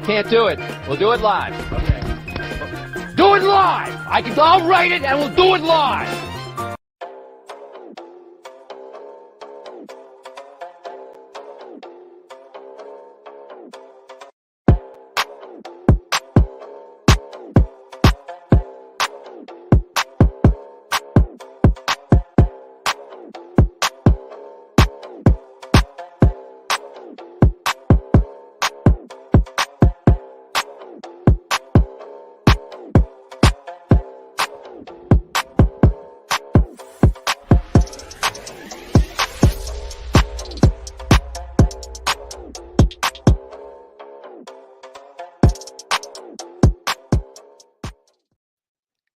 can't do it. We'll do it live. Okay. Do it live. I'll write it and we'll do it live.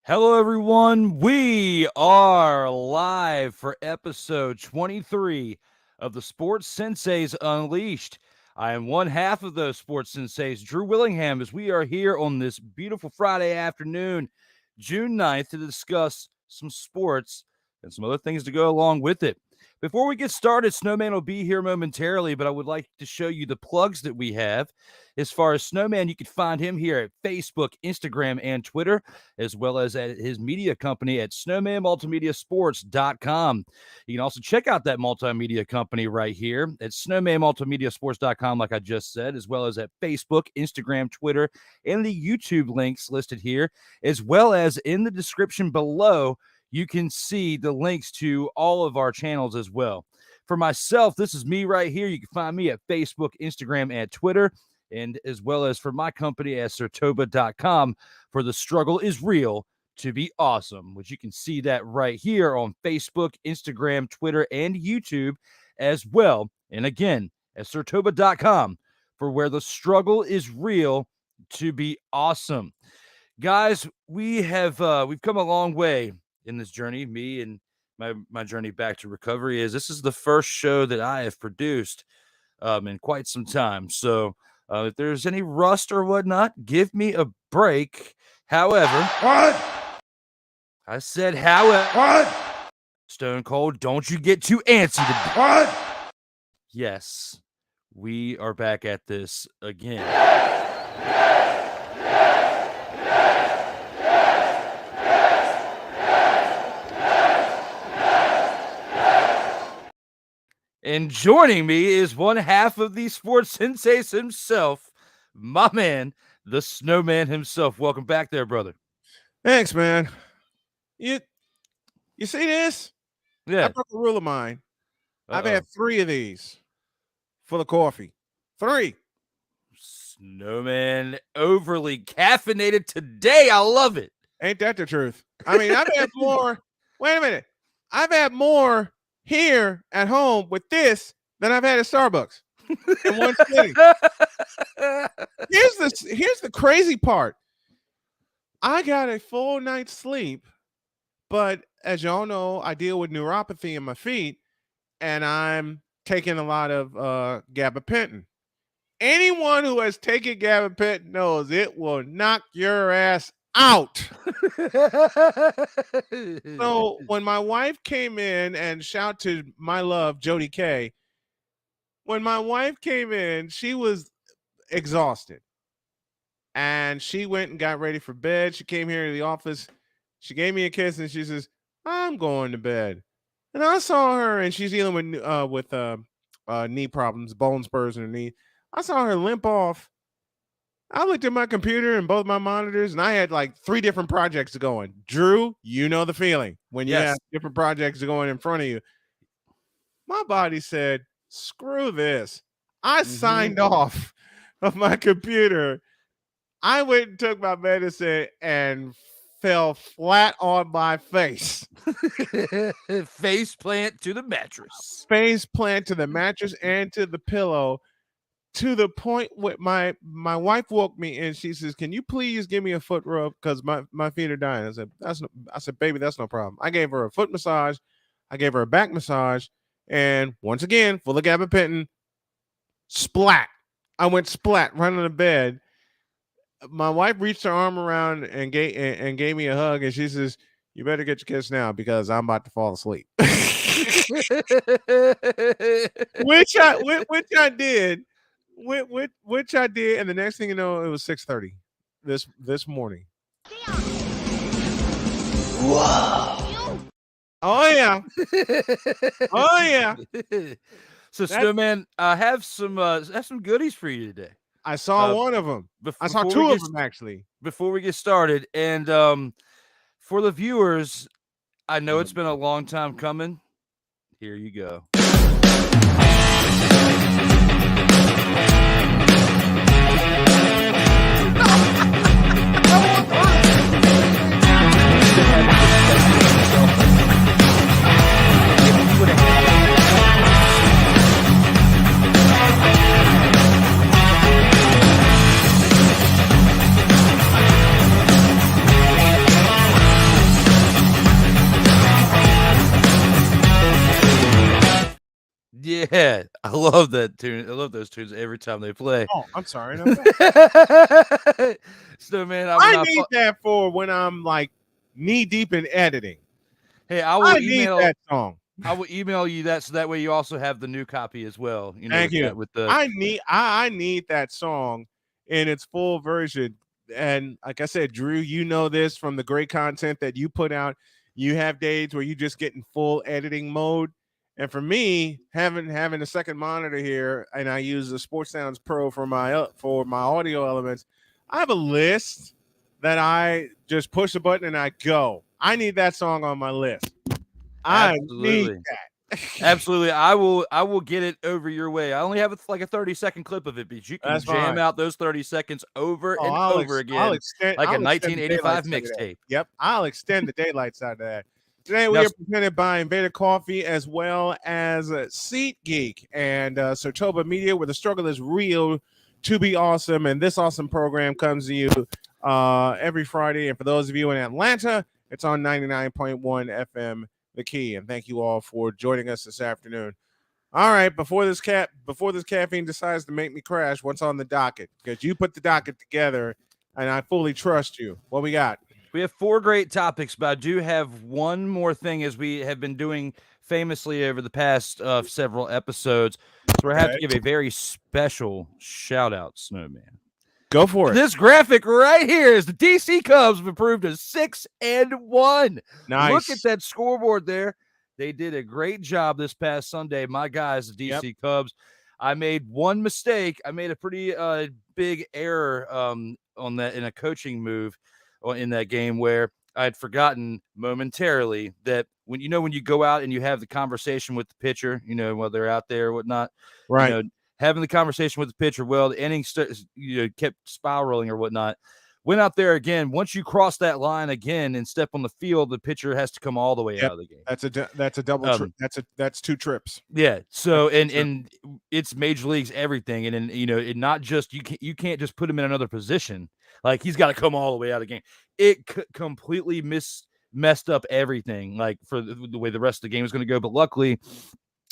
Hello, everyone. We are live for episode 23 of the Sports Senseis Unleashed. I am one half of those Sports Senseis, Drew Willingham, as we are here on this beautiful Friday afternoon, June 9th, to discuss some sports and some other things to go along with it. Before we get started, Snowman will be here momentarily, but I would like to show you the plugs that we have. As far as Snowman, you can find him here at Facebook, Instagram, and Twitter, as well as at his media company at snowmanmultimediasports.com. You can also check out that multimedia company right here at snowmanmultimediasports.com, like I just said, as well as at Facebook, Instagram, Twitter, and the YouTube links listed here, as well as in the description below. You can see the links to all of our channels as well. For myself, this is me right here. You can find me at Facebook, Instagram, and Twitter, and as well as for my company at SIRTOBA.com, for the struggle is real to be awesome, which you can see that right here on Facebook, Instagram, Twitter, and YouTube as well. And again, at SIRTOBA.com, for where the struggle is real to be awesome. Guys, we've come a long way in this journey. Me and my journey back to recovery this is the first show that I have produced in quite some time. So if there's any rust or whatnot, give me a break. However, What? I said, however, What? Stone Cold, don't you get too antsy. What? Yes, we are back at this again. And joining me is one half of the Sports Senseis himself, my man, the Snowman himself. Welcome back there, brother. Thanks, man. You see this? Yeah. I broke a rule of mine. I've had 3 of these full of coffee. 3. Snowman overly caffeinated today. I love it. Ain't that the truth? I mean, I've had more. Wait a minute. I've had more here at home with this than I've had at Starbucks in one sitting. Here's the crazy part. I got a full night's sleep, but as y'all know, I deal with neuropathy in my feet, and I'm taking a lot of gabapentin. Anyone who has taken gabapentin knows it will knock your ass out. So when my wife came in, and shout to my love, Jody K. When my wife came in, she was exhausted. And she went and got ready for bed. She came here to the office. She gave me a kiss and she says, I'm going to bed. And I saw her, and she's dealing with knee problems, bone spurs in her knee. I saw her limp off. I looked at my computer and both my monitors, and I had like 3 different projects going. Drew, you know the feeling when you have different projects going in front of you. My body said, screw this. I signed off of my computer. I went and took my medicine and fell flat on my face. Face plant to the mattress. Face plant to the mattress and to the pillow. To the point where my wife woke me and she says, "Can you please give me a foot rub because my feet are dying?" I said, "Baby, that's no problem." I gave her a foot massage, I gave her a back massage, and once again, full of gabapentin, splat. I went splat right on the bed. My wife reached her arm around and gave me a hug, and she says, "You better get your kiss now because I'm about to fall asleep." which I did. which I did, and the next thing you know, it was 6:30 this morning. Whoa. Oh yeah. Oh yeah. So Snowman, I have some goodies for you today. I saw one of them. I saw two of them actually. Before we get started, and for the viewers, I know it's been a long time coming. Here you go. Yeah, I love that tune. I love those tunes every time they play. Oh, I'm sorry. Snowman, I need that for when I'm like knee deep in editing. Hey, I need that song. I will email you that so that way you also have the new copy as well. You know, Thank you. With the I need that song in its full version. And like I said, Drew, you know this from the great content that you put out. You have days where you just get in full editing mode. And for me, having a second monitor here, and I use the Sports Sounds Pro for my audio elements, I have a list that I just push a button and I go. I need that song on my list. Absolutely. I need that. Absolutely. I will get it over your way. I only have like a 30-second clip of it, but you can jam out those 30 seconds over and over again, like a 1985 mixtape. Yep, I'll extend the daylight side of that. Today we are presented by Invader Coffee as well as SeatGeek and SIRTOBA Media, where the struggle is real to be awesome. And this awesome program comes to you every Friday. And for those of you in Atlanta, it's on 99.1 FM, The Key. And thank you all for joining us this afternoon. All right, before this caffeine decides to make me crash, what's on the docket? Because you put the docket together, and I fully trust you. What we got? We have 4 great topics, but I do have one more thing, as we have been doing famously over the past several episodes. So I have to give a very special shout out, Snowman. Go for it. This graphic right here is the DC Cubs have improved to 6-1. Nice. Look at that scoreboard there. They did a great job this past Sunday. My guys, the DC Cubs. I made one mistake. I made a pretty big error on that in a coaching move in that game, where I had forgotten momentarily that when you go out and you have the conversation with the pitcher, while they're out there or whatnot, right? Having the conversation with the pitcher, well, the inning kept spiraling or whatnot. Went out there again. Once you cross that line again and step on the field, the pitcher has to come all the way out of the game. That's a double trip. That's 2 trips. Yeah. So and it's major leagues everything, and it not just you can't just put him in another position. Like, he's got to come all the way out of the game. It completely messed up everything, like, for the way the rest of the game was going to go. But luckily,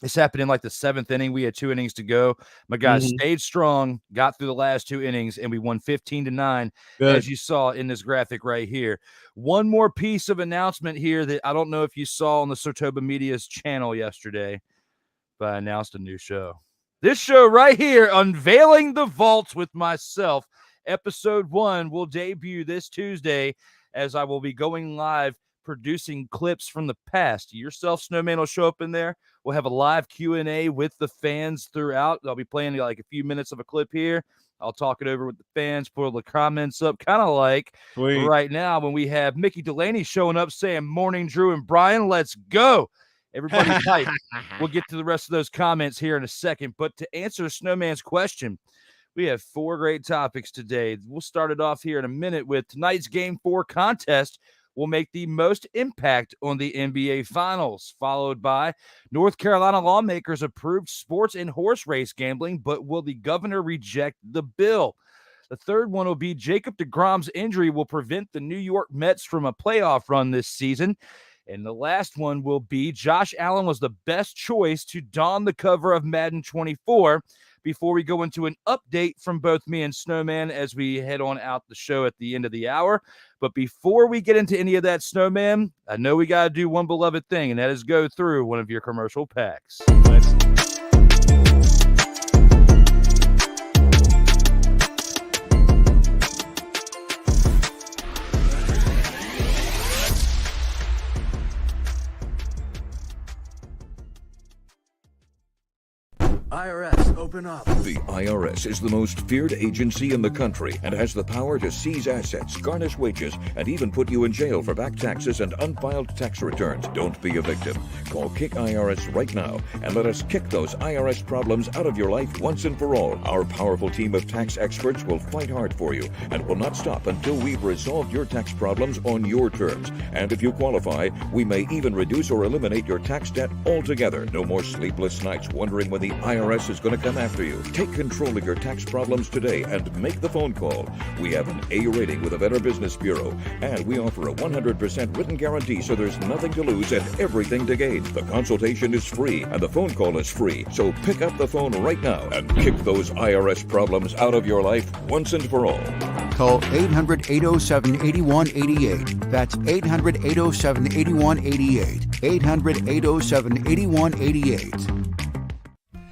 this happened in like the 7th inning. We had 2 innings to go. My guys stayed strong, got through the last 2 innings, and we won 15-9, as you saw in this graphic right here. One more piece of announcement here that I don't know if you saw on the SIRTOBA Media's channel yesterday, but I announced a new show. This show right here, Unveiling the Vaults with myself, Episode 1 will debut this Tuesday, as I will be going live producing clips from the past. Yourself, Snowman, will show up in there. We'll have a live Q&A with the fans throughout. I'll be playing like a few minutes of a clip here. I'll talk it over with the fans, pull the comments up, kind of like right now when we have Mickey Delaney showing up saying, "Morning, Drew and Brian, let's go." Everybody's hype. We'll get to the rest of those comments here in a second. But to answer Snowman's question, we have 4 great topics today. We'll start it off here in a minute with tonight's Game 4 contest will make the most impact on the NBA Finals, followed by North Carolina lawmakers approved sports and horse race gambling, but will the governor reject the bill? The third one will be Jacob deGrom's injury will prevent the New York Mets from a playoff run this season. And the last one will be Josh Allen was the best choice to don the cover of Madden 24. Before we go into an update from both me and Snowman as we head on out the show at the end of the hour. But before we get into any of that, Snowman, I know we got to do one beloved thing, and that is go through one of your commercial packs. IRS, open up. The IRS is the most feared agency in the country and has the power to seize assets, garnish wages, and even put you in jail for back taxes and unfiled tax returns. Don't be a victim. Call Kick IRS right now and let us kick those IRS problems out of your life once and for all. Our powerful team of tax experts will fight hard for you and will not stop until we've resolved your tax problems on your terms. And if you qualify, we may even reduce or eliminate your tax debt altogether. No more sleepless nights wondering when the IRS is going to come after you. Take control of your tax problems today and make the phone call. We have an A rating with the Better Business Bureau, and we offer a 100% written guarantee, so there's nothing to lose and everything to gain. The consultation is free and the phone call is free. So pick up the phone right now and kick those IRS problems out of your life once and for all. Call 800-807-8188. That's 800-807-8188. 800-807-8188.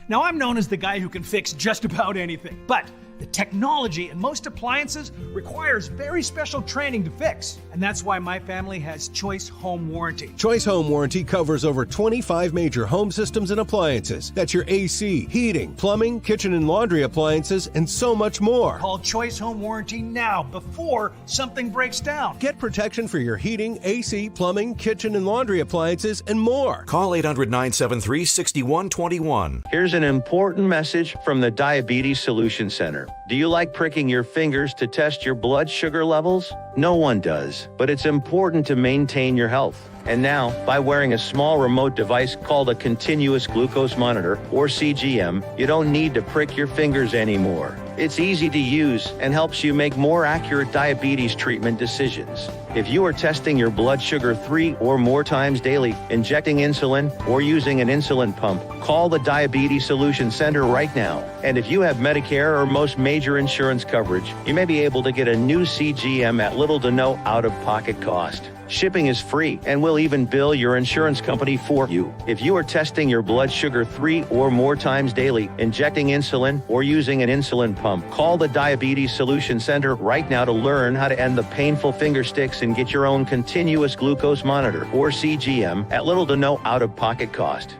Now, I'm known as the guy who can fix just about anything, but the technology in most appliances requires very special training to fix. And that's why my family has Choice Home Warranty. Choice Home Warranty covers over 25 major home systems and appliances. That's your AC, heating, plumbing, kitchen and laundry appliances, and so much more. Call Choice Home Warranty now before something breaks down. Get protection for your heating, AC, plumbing, kitchen and laundry appliances, and more. Call 800-973-6121. Here's an important message from the Diabetes Solution Center. Do you like pricking your fingers to test your blood sugar levels? No one does, but it's important to maintain your health. And now, by wearing a small remote device called a continuous glucose monitor, or CGM, you don't need to prick your fingers anymore. It's easy to use and helps you make more accurate diabetes treatment decisions. If you are testing your blood sugar 3 or more times daily, injecting insulin, or using an insulin pump, call the Diabetes Solution Center right now. And if you have Medicare or most major insurance coverage, you may be able to get a new CGM at little to no out-of-pocket cost. Shipping is free, and we'll even bill your insurance company for you. If you are testing your blood sugar 3 or more times daily, injecting insulin, or using an insulin pump, call the Diabetes Solution Center right now to learn how to end the painful finger sticks and get your own continuous glucose monitor, or CGM, at little to no out-of-pocket cost.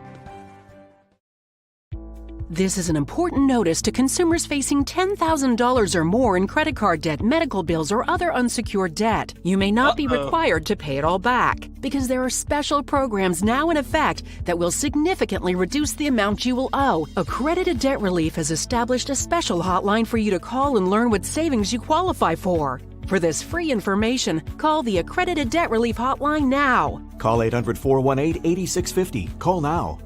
This is an important notice to consumers facing $10,000 or more in credit card debt, medical bills, or other unsecured debt. You may not be required to pay it all back because there are special programs now in effect that will significantly reduce the amount you will owe. Accredited Debt Relief has established a special hotline for you to call and learn what savings you qualify for. For this free information, call the Accredited Debt Relief Hotline now. Call 800-418-8650. Call now.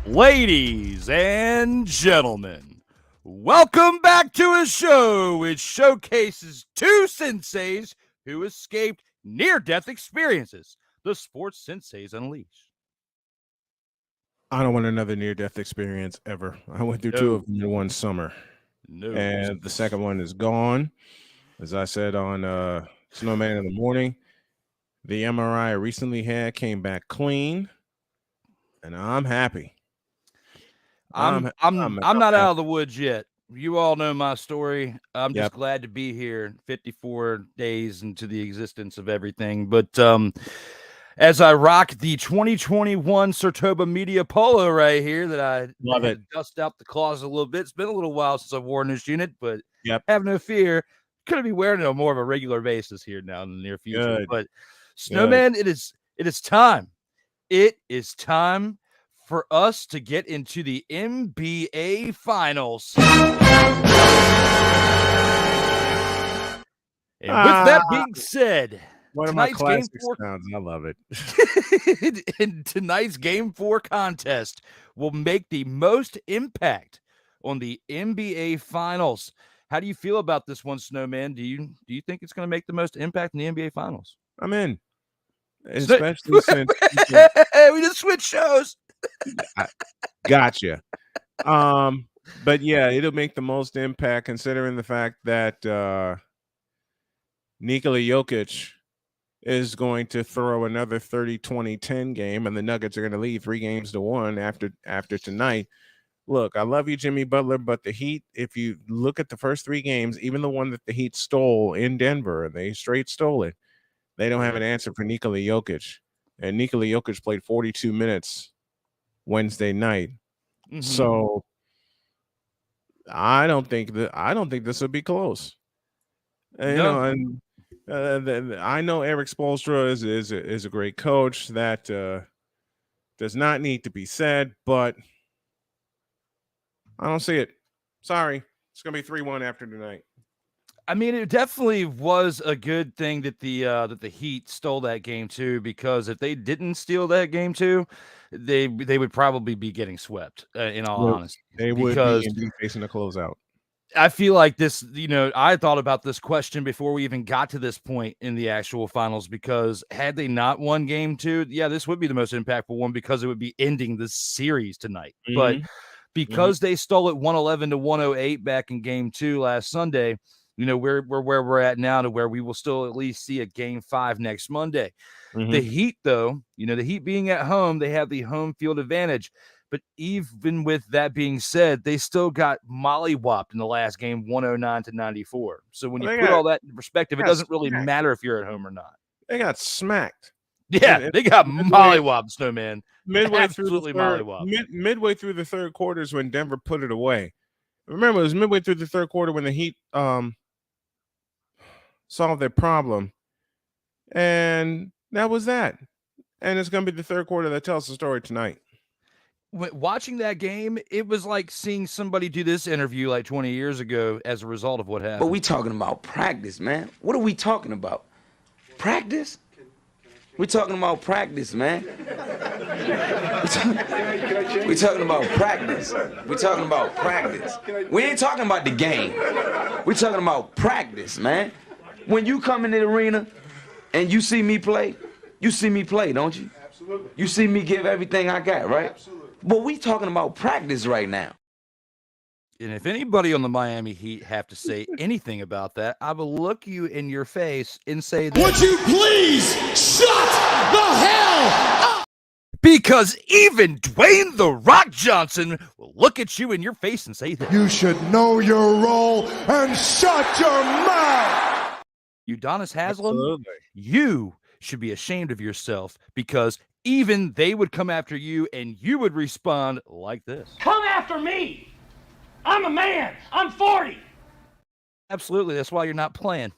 Ladies and gentlemen, welcome back to a show which showcases two senseis who escaped near-death experiences. The Sports Senseis Unleashed. I don't want another near-death experience ever. I went through two of them in one summer. And the second one is gone. As I said on Snowman in the morning, the MRI I recently had came back clean, and I'm happy. I'm not out of the woods yet. You all know my story. I'm just glad to be here 54 days into the existence of everything. But as I rock the 2021 SIRTOBA Media Polo right here that I love it, dust out the closet a little bit. It's been a little while since I've worn this unit, but have no fear. Going to be wearing it on more of a regular basis here now in the near future. Good. But Snowman, it is time. It is time for us to get into the NBA Finals. And with that being said, one of my classic sounds. I love it. In tonight's Game 4 contest will make the most impact on the NBA Finals. How do you feel about this one, Snowman? Do you think it's going to make the most impact in the NBA Finals? I'm in. Especially since we just switched shows. Gotcha. But yeah, it'll make the most impact considering the fact that Nikola Jokic is going to throw another 30-20-10 game, and the Nuggets are going to lead 3-1 after tonight. look, I love you, Jimmy Butler, but the Heat, if you look at the first 3 games, even the one that the Heat stole in Denver, they straight stole it. They don't have an answer for Nikola Jokic. And Nikola Jokic played 42 minutes Wednesday night. So I don't think this will be close. You know, and I know Eric Spoelstra is a great coach. That does not need to be said, but I don't see it. Sorry, it's gonna be 3-1 after tonight. I mean, it definitely was a good thing that the Heat stole that game too, because if they didn't steal that game too, they would probably be getting swept. In all honesty, they would be facing a closeout. I feel like this, I thought about this question before we even got to this point in the actual finals, because had they not won game 2, this would be the most impactful one because it would be ending the series tonight. But because they stole it 111-108 back in game 2 last Sunday, we're where we're at now, to where we will still at least see a game 5 next Monday. The Heat, though, the Heat being at home, they have the home field advantage. But even with that being said, they still got mollywopped in the last game, 109-94. So when you put all that in perspective, it doesn't really matter if you're at home or not. They got smacked. Yeah, they got mollywopped, Snowman. Midway through the third quarter is when Denver put it away. Remember, it was midway through the third quarter when the Heat solved their problem. And that was that. And it's going to be the third quarter that tells the story tonight. Watching that game, it was like seeing somebody do this interview like 20 years ago as a result of what happened. But we talking about practice, man. What are we talking about? Practice? We're talking about practice, man. We're talking about practice. We're talking about practice. We ain't talking about the game. We're talking about practice, man. When you come in the arena and you see me play, don't you? Absolutely. You see me give everything I got, right? Absolutely. But we talking about practice right now. And if anybody on the Miami Heat have to say anything about that, I will look you in your face and say that. Would you please shut the hell up? Because even Dwayne "The Rock" Johnson will look at you in your face and say that. You should know your role and shut your mouth. Udonis Haslem, you should be ashamed of yourself, because even they would come after you and you would respond like this. Come after me. I'm a man. I'm 40. Absolutely. That's why you're not playing.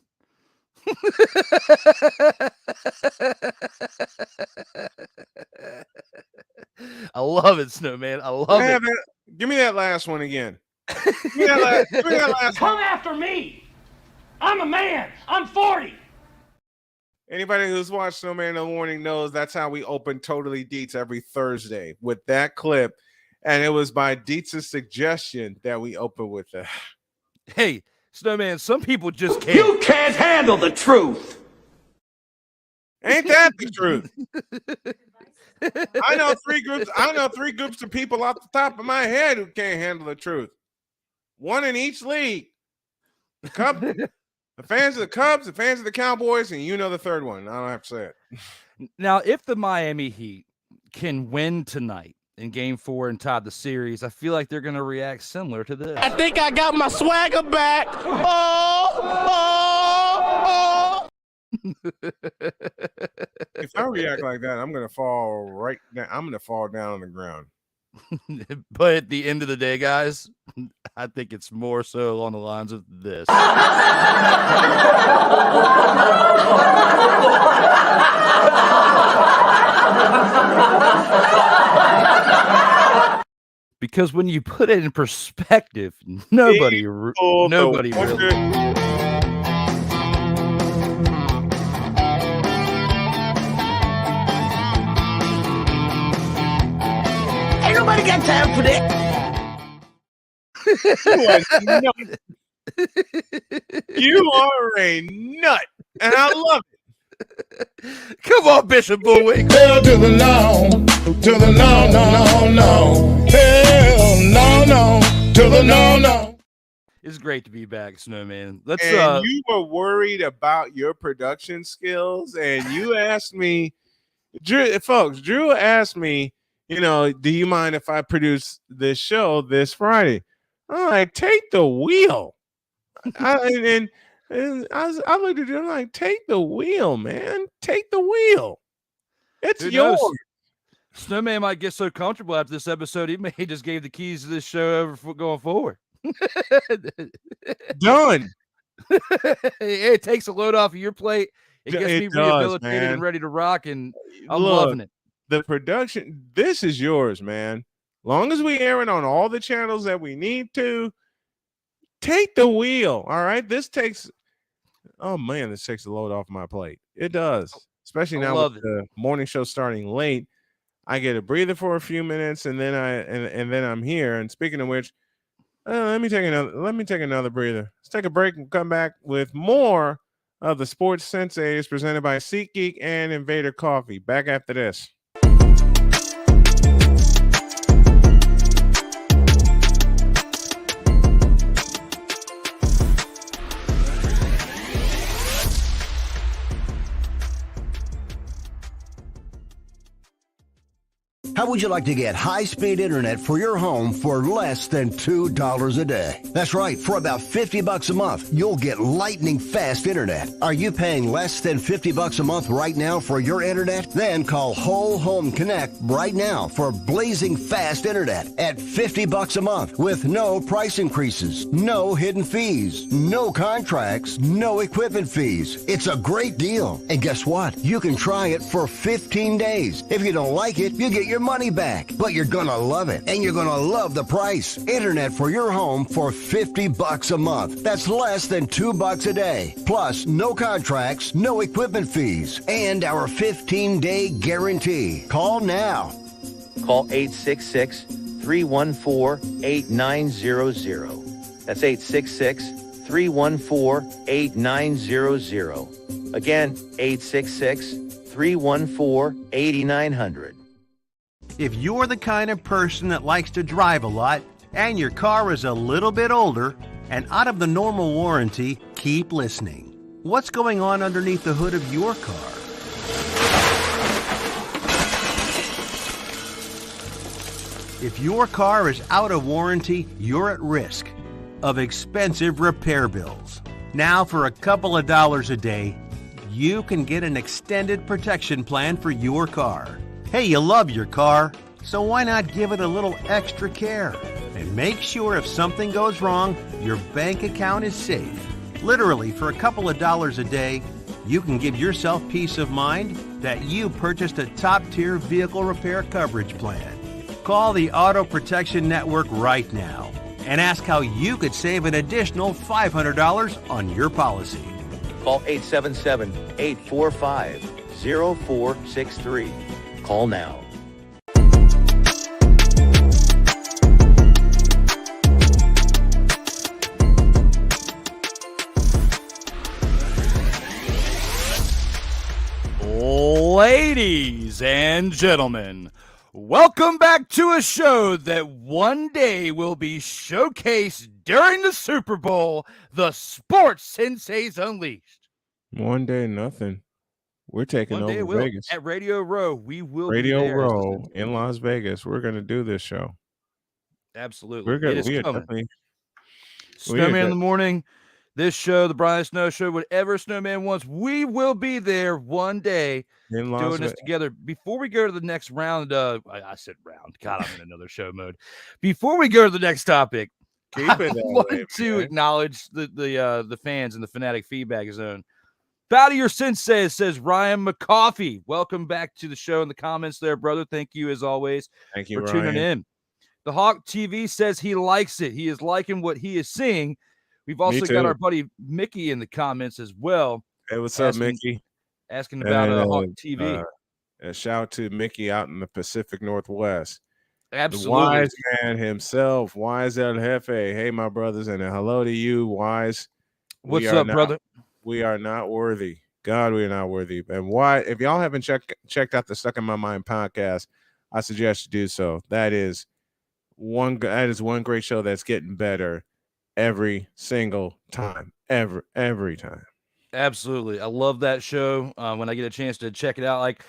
I love it, Snowman. I love it. Give me that last one again. Give me that last Come after me. I'm a man. I'm 40. Anybody who's watched Snowman in the Morning knows that's how we open Totally Deets every Thursday, with that clip. And it was by Deets' suggestion that we open with that. Hey, Snowman, some people just can't. You can't handle the truth. Ain't that the truth? I know three groups of people off the top of my head who can't handle the truth. One in each league. The fans of the Cubs, the fans of the Cowboys, and the third one. I don't have to say it. Now, if the Miami Heat can win tonight in Game 4 and tie the series, I feel like they're going to react similar to this. I think I got my swagger back. Oh. If I react like that, I'm going to fall right down. I'm going to fall down on the ground. But at the end of the day, guys, I think it's more so along the lines of this. Because when you put it in perspective, nobody really. Ain't nobody got time for that. You are a nut, and I love it. Come on, Bishop Bullwinkle. Hell to the no, to the no, no, no, no. Hell no, to the no. It's great to be back, Snowman. You were worried about your production skills, and you asked me, Drew asked me do you mind if I produce this show this Friday? I'm like, take the wheel. I looked at you, I'm like, take the wheel, man. Take the wheel. It's Who yours. knows? Snowman might get so comfortable after this episode, he may just gave the keys to this show over for going forward. Done. It takes a load off of your plate. It gets me rehabilitated and ready to rock, and I'm loving it. The production, this is yours, man. Long as we air it on all the channels that we need to, take the wheel. All right. This takes a load off my plate. It does. Especially now with the morning show starting late. I get a breather for a few minutes, and then I'm here. And speaking of which, let me take another breather. Let's take a break and come back with more of the Sports Senseis presented by SeatGeek and Invader Coffee. Back after this. How would you like to get high-speed internet for your home for less than $2 a day? That's right. For about $50 a month, you'll get lightning fast internet. Are you paying less than $50 a month right now for your internet? Then call Whole Home Connect right now for blazing fast internet at $50 a month with no price increases, no hidden fees, no contracts, no equipment fees. It's a great deal. And guess what? You can try it for 15 days. If you don't like it, you get your money back, but you're gonna love it, and you're gonna love the price. Internet for your home for $50 a month. That's less than $2 a day. Plus, no contracts, no equipment fees, and our 15-day guarantee. Call now. Call 866-314-8900. That's 866-314-8900. Again, 866-314-8900. If you're the kind of person that likes to drive a lot and your car is a little bit older and out of the normal warranty, keep listening. What's going on underneath the hood of your car? If your car is out of warranty, you're at risk of expensive repair bills. Now, for a couple of dollars a day, you can get an extended protection plan for your car. Hey, you love your car, so why not give it a little extra care and make sure if something goes wrong, your bank account is safe. Literally, for a couple of dollars a day, you can give yourself peace of mind that you purchased a top-tier vehicle repair coverage plan. Call the Auto Protection Network right now and ask how you could save an additional $500 on your policy. Call 877-845-0463. Call now. Ladies and gentlemen, welcome back to a show that one day will be showcased during the Super Bowl, the Sports Senseis Unleashed. One day, nothing. We're taking over Vegas. At Radio Row, we will Radio be there Row in Las Vegas. We're going to do this show. Absolutely. We're going to definitely Snowman in the morning, this show, the Brian Snow Show, whatever Snowman wants, we will be there one day doing this together. Before we go to the next round, I said round. God, I'm in another show mode. Before we go to the next topic, I want to acknowledge the fans in the Fanatic Feedback Zone. Bow to your Sensei, says Ryan McCoffey. Welcome back to the show in the comments there, brother. Thank you as always. Thank you for tuning in. The Hawk TV says he likes it. He is liking what he is seeing. We've also got our buddy Mickey in the comments as well. Hey, what's up, Mickey? Asking about Hawk TV. A shout out to Mickey out in the Pacific Northwest. Absolutely. The wise man himself, Wise El Jefe. Hey, my brothers, and a hello to you, Wise. What's up, brother? We are not worthy. God, we are not worthy. And why? If y'all haven't checked out the Stuck in My Mind podcast, I suggest you do so. That is one great show that's getting better every single time. Every time. Absolutely. I love that show. When I get a chance to check it out, like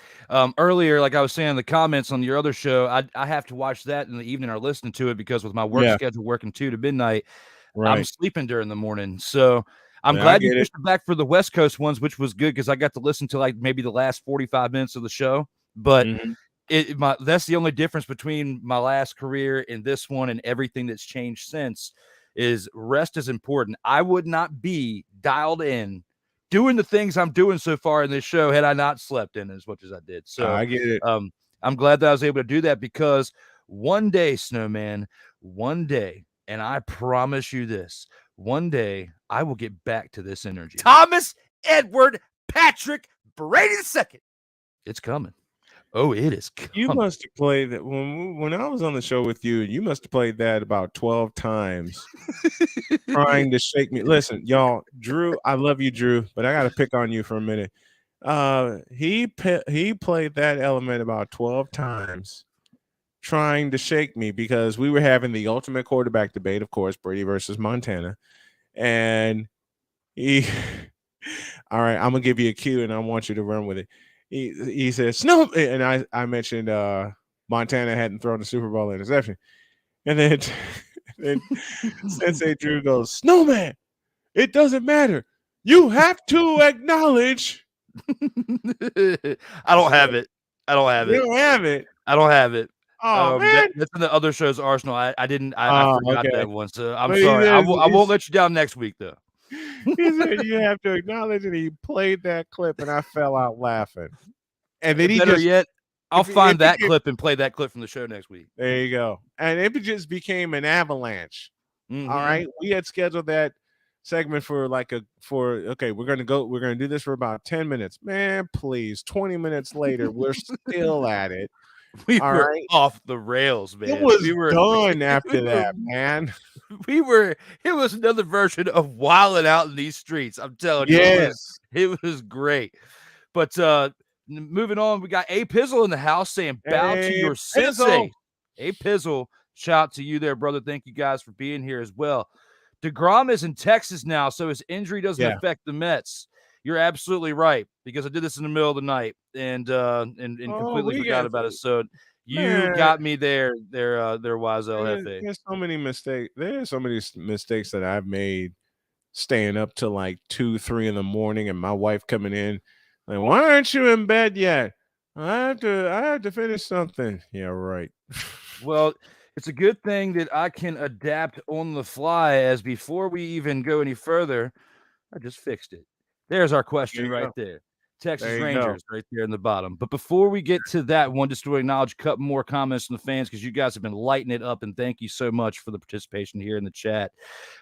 earlier, like I was saying in the comments on your other show, I have to watch that in the evening or listen to it because with my work schedule working 2 to midnight, I'm sleeping during the morning. So I'm glad you pushed it back for the West Coast ones, which was good because I got to listen to like maybe the last 45 minutes of the show. But that's the only difference between my last career and this one and everything that's changed since is rest is important. I would not be dialed in doing the things I'm doing so far in this show had I not slept in as much as I did. So I get it. I'm glad that I was able to do that because one day, Snowman, one day, and I promise you this, one day I will get back to this energy. Thomas Edward Patrick Brady II. It's coming. Oh, it is coming. You must have played that when I was on the show with you. You must have played that about 12 times, trying to shake me. Listen, y'all, Drew, I love you, Drew, but I got to pick on you for a minute. He played that element about 12 times, trying to shake me because we were having the ultimate quarterback debate, of course, Brady versus Montana, and he. All right, I'm gonna give you a cue, and I want you to run with it. He said Snow, and I mentioned Montana hadn't thrown a Super Bowl interception, and then Sensei Drew goes, Snowman, it doesn't matter. You have to acknowledge. I don't have it. I don't have it. You don't have it. I don't have it. Oh man, that's in the other show's arsenal. I didn't. I forgot that one. So I'm But sorry. I won't let you down next week though. He said you have to acknowledge it. He played that clip, and I fell out laughing. And then Better yet, I'll find that clip and play that clip from the show next week. There you go. And it just became an avalanche. Mm-hmm. All right, we had scheduled that segment for okay, we're gonna do this for about 10 minutes. Man, please, 20 minutes later, we're still at it. We were off the rails, man. It was done after that, man. It was another version of wilding out in these streets. I'm telling you. Yes. It was great. But moving on, we got A Pizzle in the house saying bow to your sensei. A Pizzle, shout out to you there, brother. Thank you guys for being here as well. deGrom is in Texas now, so his injury doesn't affect the Mets. You're absolutely right, because I did this in the middle of the night and completely forgot about it. So you got me there, wise LFA. There's so many mistakes. There's so many mistakes that I've made staying up till like 2, 3 in the morning, and my wife coming in like, "Why aren't you in bed yet? I have to finish something." Yeah, right. Well, it's a good thing that I can adapt on the fly, as before we even go any further, I just fixed it. There's our question right there. Texas Rangers right there in the bottom. But before we get to that one, just to acknowledge a couple more comments from the fans, because you guys have been lighting it up, and thank you so much for the participation here in the chat.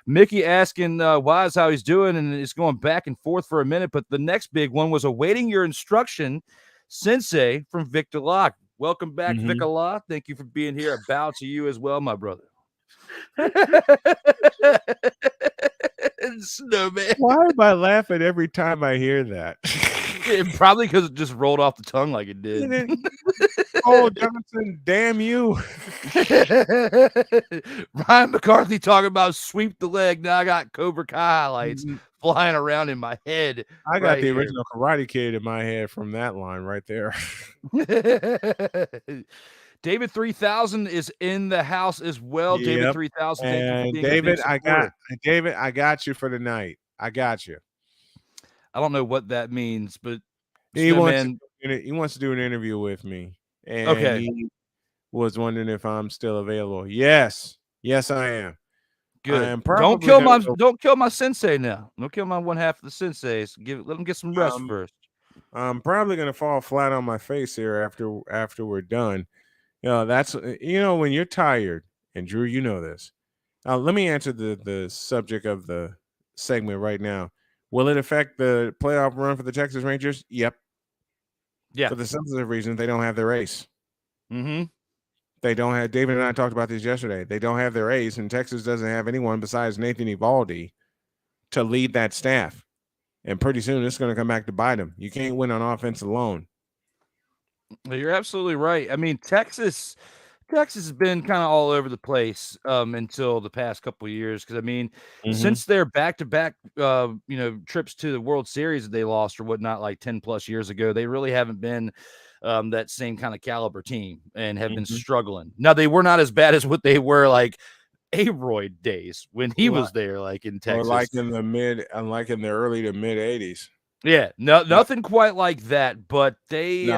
Mickey asking Wise how he's doing, and it's going back and forth for a minute, but the next big one was awaiting your instruction, Sensei from Victor Locke. Welcome back, Victor Locke. Thank you for being here. A bow to you as well, my brother. Snowman. Why am I laughing every time I hear that? Probably because it just rolled off the tongue like it did. Oh, Johnson, damn you. Ryan McCarthy talking about sweep the leg. Now I got Cobra Kai highlights flying around in my head. I got the original Karate Kid in my head from that line right there. David 3000 is in the house as well. Yep. David 3000. And David, I got you for the night. I got you. I don't know what that means, but he wants to do an interview with me. And he was wondering if I'm still available. Yes, I am. Good. Don't kill my sensei now. Don't kill my one half of the senseis. Let him get some rest first. I'm probably gonna fall flat on my face here after we're done. That's when you're tired, and Drew, you know this. Let me answer the subject of the segment right now. Will it affect the playoff run for the Texas Rangers? Yep. Yeah. For the sensitive reason, they don't have their ace. Mm-hmm. They don't have. David and I talked about this yesterday. They don't have their ace, and Texas doesn't have anyone besides Nathan Eovaldi to lead that staff. And pretty soon, it's going to come back to bite them. You can't win on offense alone. You're absolutely right. I mean, Texas Texas has been kind of all over the place until the past couple of years. Because I mean, since their back-to-back, trips to the World Series that they lost or whatnot, like 10 plus years ago, they really haven't been that same kind of caliber team and have been struggling. Now they were not as bad as what they were like A-Royd days when he was there, like in Texas, or like in the early to mid '80s. Yeah, nothing quite like that, but they they're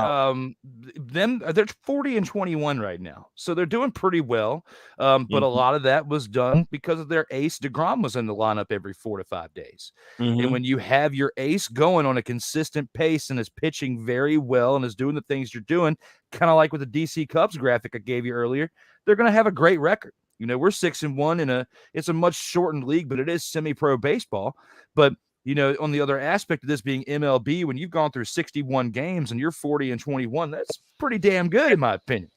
40-21 right now. So they're doing pretty well. But a lot of that was done because of their ace deGrom was in the lineup every 4 to 5 days. And when you have your ace going on a consistent pace and is pitching very well and is doing the things you're doing, kind of like with the DC Cubs graphic I gave you earlier, they're going to have a great record. You know, we're 6-1 it's a much shortened league, but it is semi-pro baseball. But on the other aspect of this being MLB, when you've gone through 61 games and you're 40-21, that's pretty damn good in my opinion.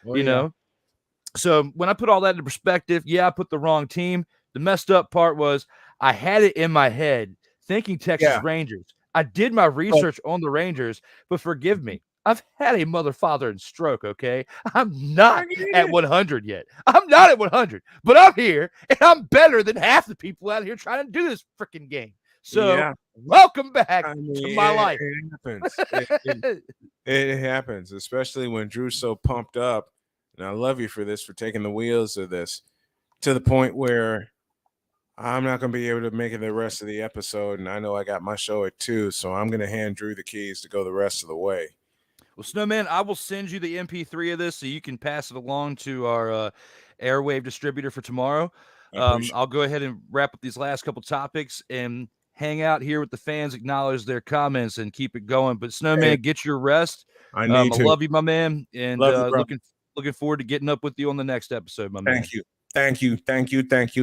Know? So when I put all that into perspective, I put the wrong team. The messed up part was I had it in my head thinking Texas Rangers. I did my research on the Rangers, but forgive me. I've had a mother-father stroke, okay? I'm not at 100 yet. I'm not at 100, but I'm here, and I'm better than half the people out here trying to do this freaking game. So welcome back to my life. It happens. It happens, especially when Drew's so pumped up. And I love you for this, for taking the wheels of this to the point where I'm not going to be able to make it the rest of the episode. And I know I got my show at 2, so I'm going to hand Drew the keys to go the rest of the way. Well, Snowman, I will send you the MP3 of this so you can pass it along to our airwave distributor for tomorrow. I'll go ahead and wrap up these last couple topics and hang out here with the fans, acknowledge their comments, and keep it going. But Snowman, get your rest. I love you, my man, and looking forward to getting up with you on the next episode, my man. Thank you,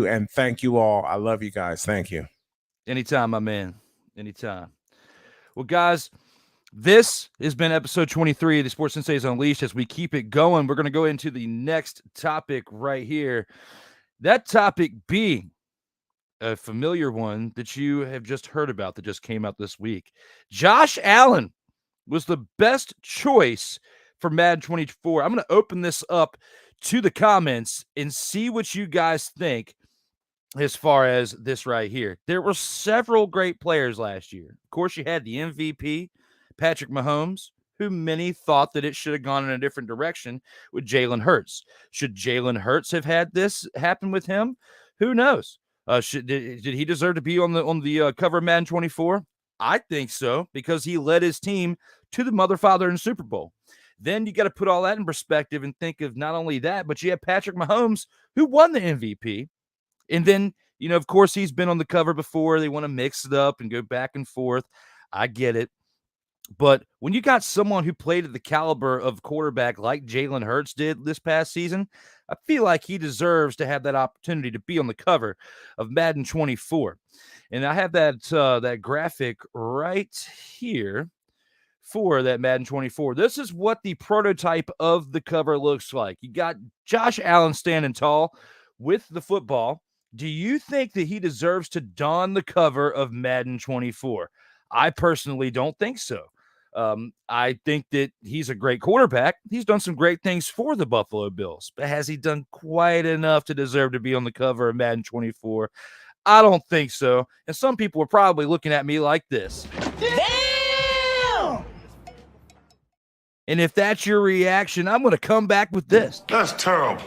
and thank you all. I love you guys. Thank you. Anytime, my man. Anytime. Well, guys, this has been episode 23 of the Sports Senseis Unleashed. As we keep it going, we're going to go into the next topic right here. That topic being a familiar one that you have just heard about that just came out this week. Josh Allen was the best choice for Madden 24. I'm going to open this up to the comments and see what you guys think as far as this right here. There were several great players last year. Of course, you had the MVP, Patrick Mahomes, who many thought that it should have gone in a different direction with Jalen Hurts. Should Jalen Hurts have had this happen with him? Who knows? Did he deserve to be on the cover of Madden 24? I think so, because he led his team to the mother, father, and Super Bowl. Then you got to put all that in perspective and think of not only that, but you have Patrick Mahomes, who won the MVP. And then, of course, he's been on the cover before. They want to mix it up and go back and forth. I get it. But when you got someone who played at the caliber of quarterback like Jalen Hurts did this past season, I feel like he deserves to have that opportunity to be on the cover of Madden 24. And I have that graphic right here for that Madden 24. This is what the prototype of the cover looks like. You got Josh Allen standing tall with the football. Do you think that he deserves to don the cover of Madden 24? I personally don't think so. I think that he's a great quarterback. He's done some great things for the Buffalo Bills, but has he done quite enough to deserve to be on the cover of Madden 24? I don't think so. And some people are probably looking at me like this. Damn! And if that's your reaction, I'm going to come back with this. That's terrible.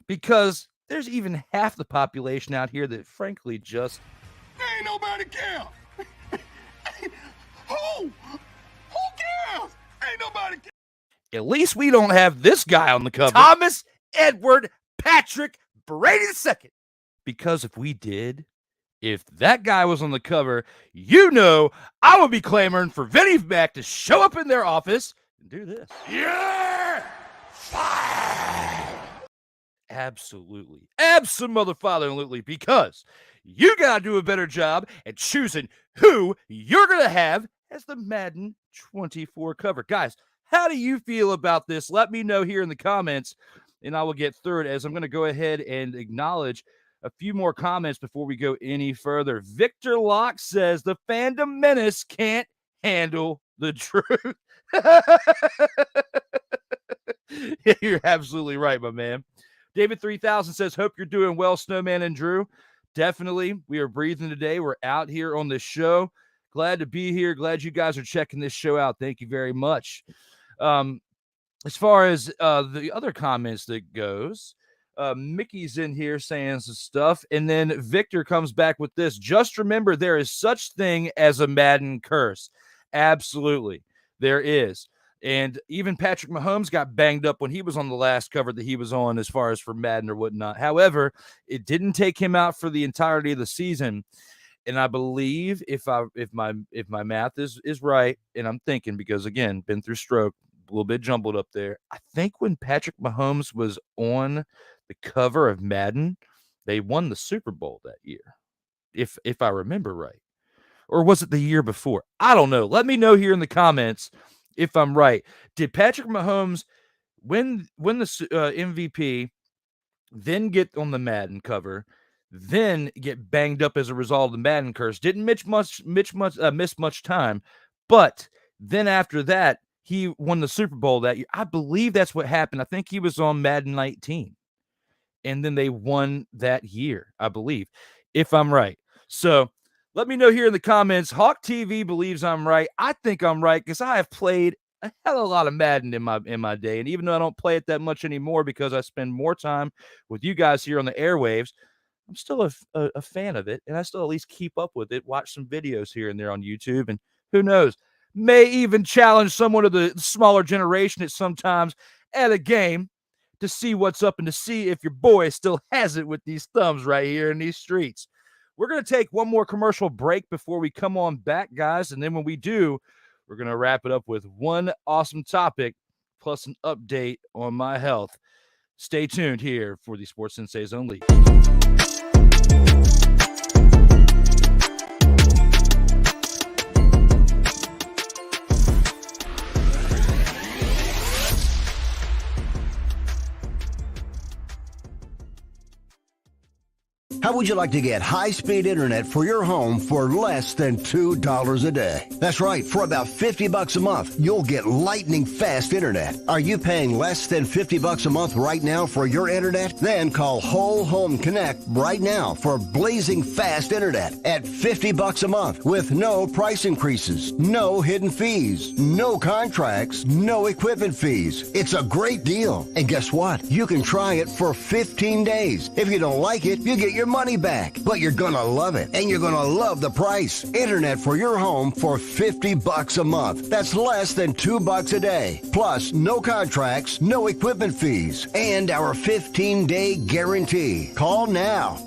Because there's even half the population out here that frankly just ain't nobody care. Who cares? Ain't nobody care. At least we don't have this guy on the cover. Thomas Edward Patrick Brady II. Because if we did, if that guy was on the cover, I would be clamoring for Vinny Mac to show up in their office and do this. Yeah! Fire! Absolutely. Absolutely. Because you got to do a better job at choosing who you're going to have as the Madden 24 cover. Guys, how do you feel about this? Let me know here in the comments, and I will get through it as I'm going to go ahead and acknowledge a few more comments before we go any further. Victor Locke says the fandom menace can't handle the truth. You're absolutely right, my man. David 3000 says, hope you're doing well, Snowman and Drew. Definitely. We are breathing today. We're out here on this show. Glad to be here. Glad you guys are checking this show out. Thank you very much. As far as the other comments that goes, Mickey's in here saying some stuff, and then Victor comes back with this. Just remember, there is such thing as a Madden curse. Absolutely, there is. And even Patrick Mahomes got banged up when he was on the last cover that he was on as far as for Madden or whatnot. However, it didn't take him out for the entirety of the season. And I believe if my math is right, and I'm thinking because, again, been through stroke, a little bit jumbled up there. I think when Patrick Mahomes was on the cover of Madden, they won the Super Bowl that year, if I remember right. Or was it the year before? I don't know. Let me know here in the comments if I'm right. Did Patrick Mahomes win the MVP, then get on the Madden cover, then get banged up as a result of the Madden curse? Didn't miss much time, but then after that, he won the Super Bowl that year. I believe that's what happened. I think he was on Madden 19, and then they won that year, I believe, if I'm right. So let me know here in the comments. Hawk TV believes I'm right. I think I'm right because I have played a hell of a lot of Madden in my day. And even though I don't play it that much anymore because I spend more time with you guys here on the airwaves, I'm still a fan of it. And I still at least keep up with it, watch some videos here and there on YouTube. And who knows, may even challenge someone of the smaller generation at sometimes at a game to see what's up and to see if your boy still has it with these thumbs right here in these streets. We're going to take one more commercial break before we come on back, guys. And then when we do, we're going to wrap it up with one awesome topic plus an update on my health. Stay tuned here for the Sports Senseis Unleashed. How would you like to get high-speed internet for your home for less than $2 a day? That's right. For about $50 a month, you'll get lightning-fast internet. Are you paying less than $50 a month right now for your internet? Then call Whole Home Connect right now for blazing fast internet at $50 a month with no price increases, no hidden fees, no contracts, no equipment fees. It's a great deal. And guess what? You can try it for 15 days. If you don't like it, you get your money back, but you're gonna love it, and you're gonna love the price. Internet for your home for $50 a month. That's less than $2 a day. Plus, no contracts, no equipment fees, and our 15-day guarantee. Call now.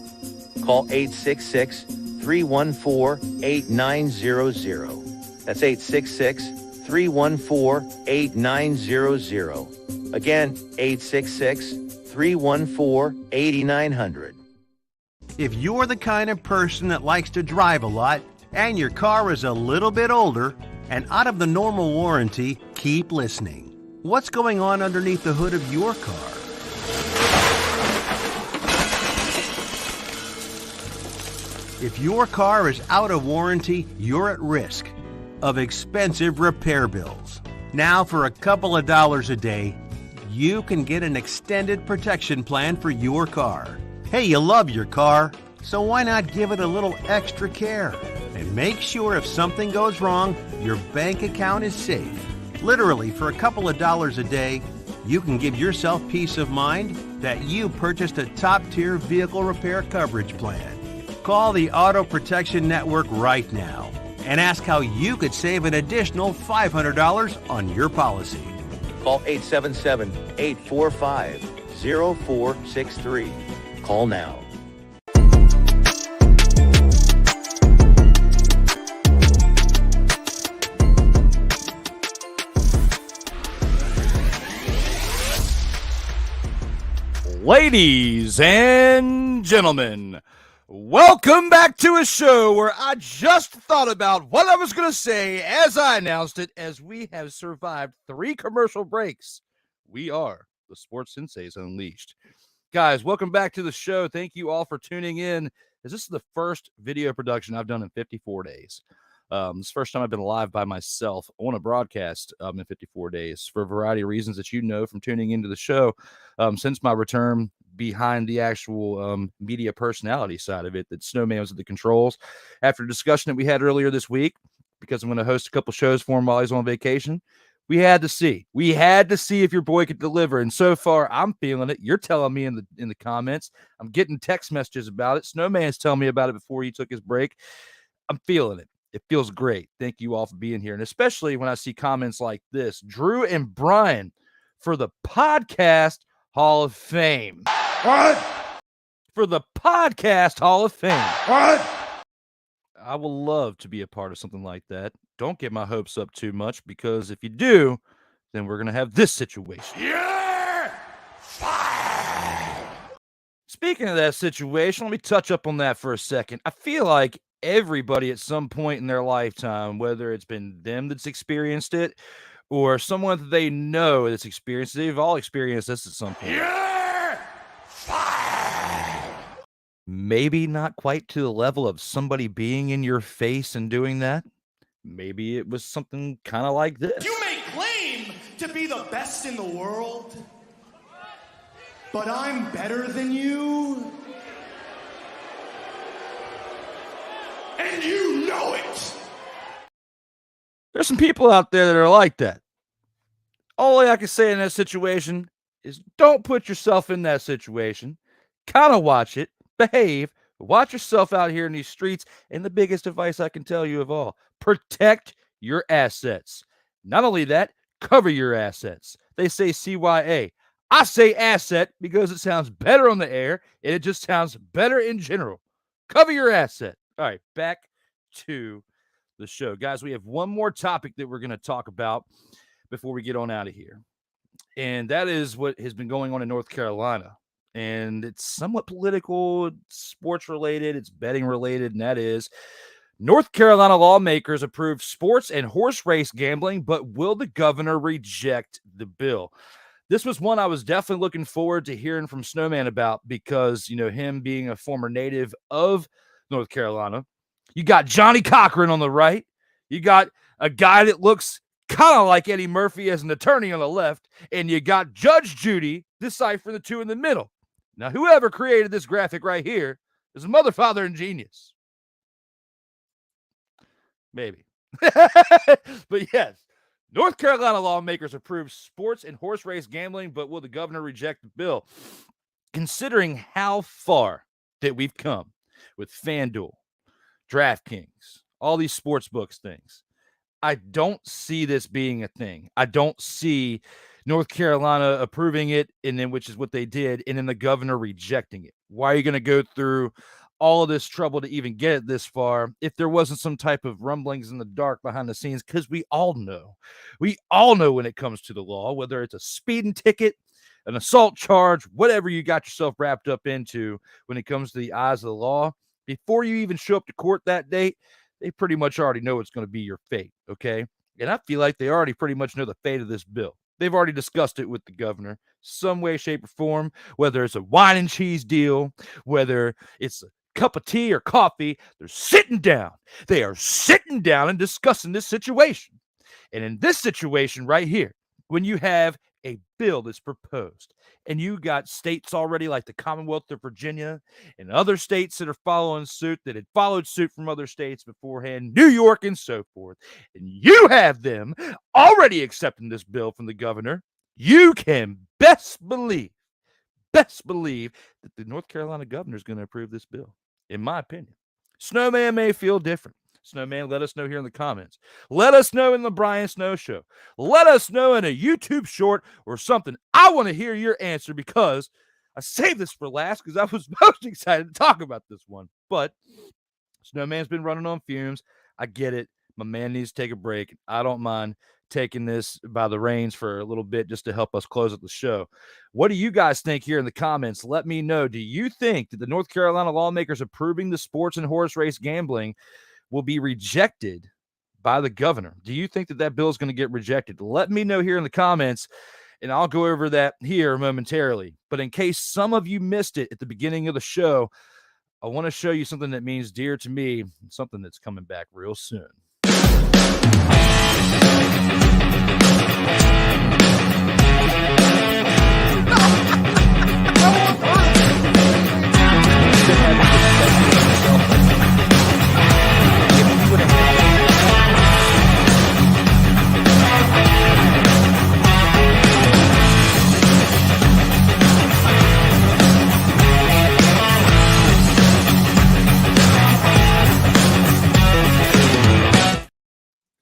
Call 866-314-8900. That's 866-314-8900. Again, 866-314-8900. If you're the kind of person that likes to drive a lot and your car is a little bit older and out of the normal warranty, keep listening. What's going on underneath the hood of your car? If your car is out of warranty, you're at risk of expensive repair bills. Now, for a couple of dollars a day, you can get an extended protection plan for your car. Hey, you love your car, so why not give it a little extra care? And make sure if something goes wrong, your bank account is safe. Literally, for a couple of dollars a day, you can give yourself peace of mind that you purchased a top-tier vehicle repair coverage plan. Call the Auto Protection Network right now and ask how you could save an additional $500 on your policy. Call 877-845-0463. Call now. Ladies and gentlemen, welcome back to a show where I just thought about what I was going to say as I announced it. As we have survived 3 commercial breaks, we are the Sports Senseis Unleashed. Guys, welcome back to the show. Thank you all for tuning in, as this is the first video production I've done in 54 days. It's the first time I've been live by myself on a broadcast in 54 days for a variety of reasons that you know from tuning into the show since my return behind the actual media personality side of it, that Snowman was at the controls. After a discussion that we had earlier this week, because I'm going to host a couple shows for him while he's on vacation, we had to see if your boy could deliver. And so far, I'm feeling it. You're telling me in the comments. I'm getting text messages about it. Snowman's telling me about it before he took his break. I'm feeling it. It feels great. Thank you all for being here. And especially when I see comments like this, Drew and Brian for the Podcast Hall of Fame. What? For the Podcast Hall of Fame. What? I will love to be a part of something like that. Don't get my hopes up too much, because if you do, then we're going to have this situation. Yeah! Speaking of that situation, let me touch up on that for a second. I feel like everybody at some point in their lifetime, whether it's been them that's experienced it or someone that they know that's experienced it, they've all experienced this at some point. Yeah! Maybe not quite to the level of somebody being in your face and doing that. Maybe it was something kind of like this. You may claim to be the best in the world, but I'm better than you. And you know it. There's some people out there that are like that. All I can say in that situation is don't put yourself in that situation. Kind of watch it, behave, watch yourself out here in these streets. And the biggest advice I can tell you of all, protect your assets. Not only that, cover your assets. They say CYA. I say asset because it sounds better on the air and it just sounds better in general. Cover your asset. All right, back to the show. Guys, we have one more topic that we're going to talk about before we get on out of here. And that is what has been going on in North Carolina. And it's somewhat political, it's sports related, it's betting related, and that is North Carolina lawmakers approved sports and horse race gambling, but will the governor reject the bill? This was one I was definitely looking forward to hearing from Snowman about because, you know, him being a former native of North Carolina. You got Johnny Cochran on the right. You got a guy that looks kind of like Eddie Murphy as an attorney on the left. And you got Judge Judy deciphering the two in the middle. Now, whoever created this graphic right here is a mother, father, and genius. Maybe. But yes, North Carolina lawmakers approved sports and horse race gambling, but will the governor reject the bill? Considering how far that we've come with FanDuel, DraftKings, all these sports books things, I don't see this being a thing. I don't see North Carolina approving it, and then which is what they did, and then the governor rejecting it. Why are you going to go through all of this trouble to even get it this far if there wasn't some type of rumblings in the dark behind the scenes? Because we all know when it comes to the law, whether it's a speeding ticket, an assault charge, whatever you got yourself wrapped up into when it comes to the eyes of the law, before you even show up to court that date, they pretty much already know it's going to be your fate, okay? And I feel like they already pretty much know the fate of this bill. They've already discussed it with the governor, some way, shape, or form, whether it's a wine and cheese deal, whether it's a cup of tea or coffee. They're sitting down. They are sitting down and discussing this situation. And in this situation right here, when you have a bill that's proposed and you got states already like the Commonwealth of Virginia and other states that are following suit that had followed suit from other states beforehand, New York and so forth, and you have them already accepting this bill from the governor, you can best believe that the North Carolina governor is going to approve this bill, in my opinion. Snowman may feel different. Snowman, let us know here in the comments. Let us know in the Brian Snow Show. Let us know in a YouTube short or something. I want to hear your answer because I saved this for last because I was most excited to talk about this one. But Snowman's been running on fumes. I get it. My man needs to take a break. I don't mind taking this by the reins for a little bit just to help us close out the show. What do you guys think here in the comments? Let me know. Do you think that the North Carolina lawmakers approving the sports and horse race gambling will be rejected by the governor? Do you think that that bill is going to get rejected? Let me know here in the comments, and I'll go over that here momentarily. But in case some of you missed it at the beginning of the show, I want to show you something that means dear to me, something that's coming back real soon.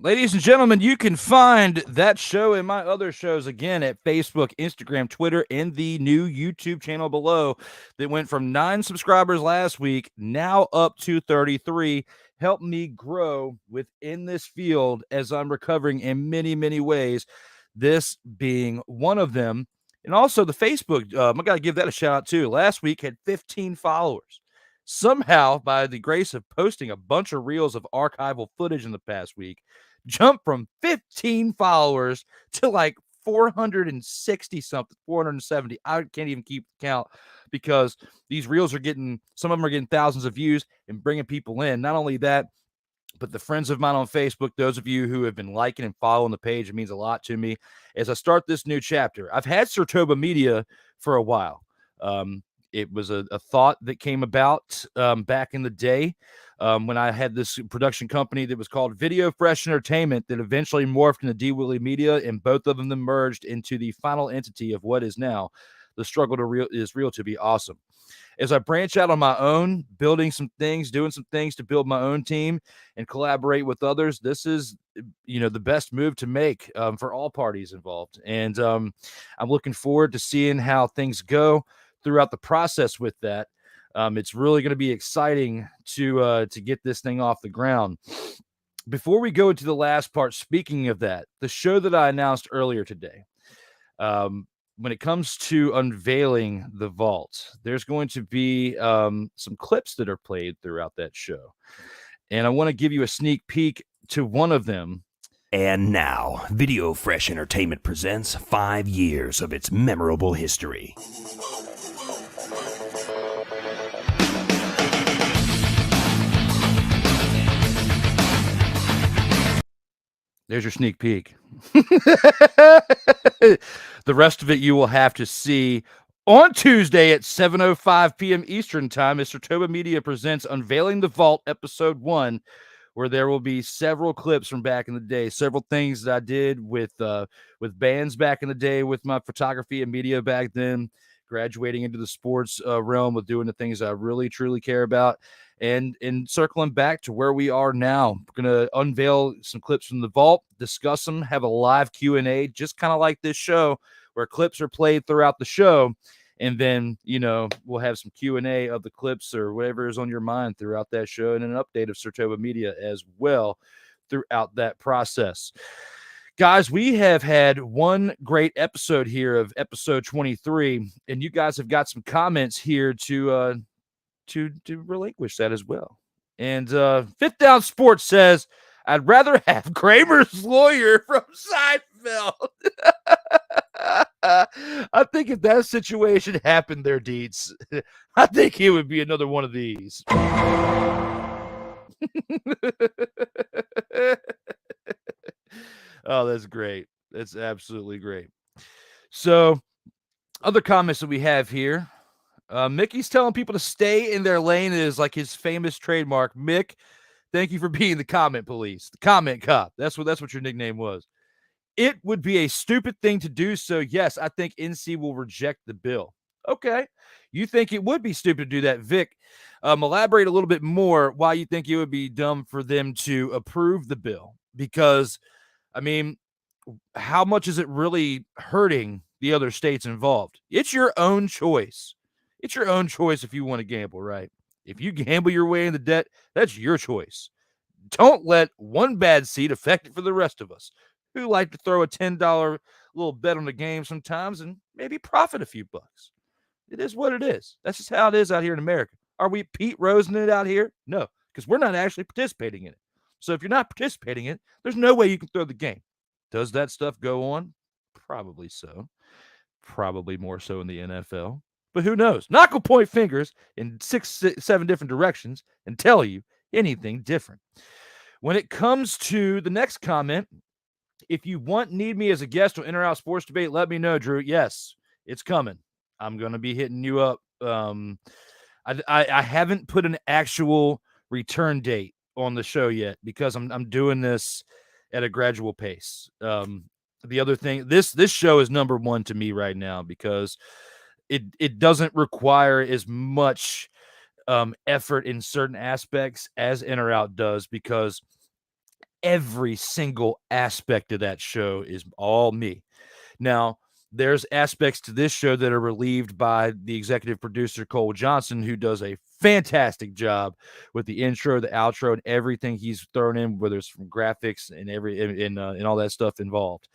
Ladies and gentlemen, you can find that show and my other shows again at Facebook, Instagram, Twitter, and the new YouTube channel below that went from 9 subscribers last week, now up to 33. Help me grow within this field as I'm recovering in many, many ways, this being one of them. And also the Facebook, I got to give that a shout out too. Last week had 15 followers. Somehow, by the grace of posting a bunch of reels of archival footage in the past week, jumped from 15 followers to like 460 something, 470. I can't even keep count because these reels are getting, some of them are getting thousands of views and bringing people in. Not only that, but the friends of mine on Facebook, those of you who have been liking and following the page, it means a lot to me as I start this new chapter. I've had SIRTOBA Media for a while. It was a thought that came about back in the day when I had this production company that was called Video Fresh Entertainment that eventually morphed into D Willy Media, and both of them merged into the final entity of what is now The Struggle is Real to Be Awesome. As I branch out on my own, building some things, doing some things to build my own team and collaborate with others, this is, the best move to make for all parties involved. And I'm looking forward to seeing how things go throughout the process with that. It's really going to be exciting to get this thing off the ground. Before we go into the last part, speaking of that, the show that I announced earlier today, when it comes to unveiling the vault, there's going to be some clips that are played throughout that show. And I want to give you a sneak peek to one of them. And now, Video Fresh Entertainment presents 5 years of its memorable history. There's your sneak peek. The rest of it you will have to see on Tuesday at 7:05 p.m. Eastern Time as SIRTOBA Media presents Unveiling the Vault Episode 1, where there will be several clips from back in the day, several things that I did with bands back in the day, with my photography and media back then, graduating into the sports realm with doing the things I really, truly care about. And circling back to where we are now, we're going to unveil some clips from the vault, discuss them, have a live Q&A, just kind of like this show, where clips are played throughout the show. And then, we'll have some Q&A of the clips or whatever is on your mind throughout that show, and an update of SIRTOBA Media as well throughout that process. Guys, we have had one great episode here of episode 23, and you guys have got some comments here to relinquish that as well. And Fifth Down Sports says, I'd rather have Kramer's lawyer from Seinfeld. I think if that situation happened there, Deeds, I think it would be another one of these. Oh, that's great. That's absolutely great. So, other comments that we have here. Mickey's telling people to stay in their lane. It is like his famous trademark. Mick, thank you for being the comment police, the comment cop. That's what your nickname was. It would be a stupid thing to do. So yes, I think NC will reject the bill. Okay. You think it would be stupid to do that, Vic? Elaborate a little bit more why you think it would be dumb for them to approve the bill. Because, I mean, how much is it really hurting the other states involved? It's your own choice. It's your own choice if you want to gamble, right? If you gamble your way into debt, that's your choice. Don't let one bad seed affect it for the rest of us who like to throw a $10 little bet on the game sometimes and maybe profit a few bucks. It is what it is. That's just how it is out here in America. Are we Pete Rosing it out here? No, because we're not actually participating in it. So if you're not participating in it, there's no way you can throw the game. Does that stuff go on? Probably so. Probably more so in the NFL. But who knows? Knock will point fingers in 6, 7 different directions and tell you anything different. When it comes to the next comment, if you need me as a guest on In or Out Sports Debate, let me know, Drew. Yes, it's coming. I'm going to be hitting you up. I haven't put an actual return date on the show yet because I'm doing this at a gradual pace. The other thing, this show is number one to me right now because it doesn't require as much effort in certain aspects as In or Out does, because every single aspect of that show is all me. Now, there's aspects to this show that are relieved by the executive producer, Cole Johnson, who does a fantastic job with the intro, the outro, and everything he's thrown in, whether it's from graphics and all that stuff involved.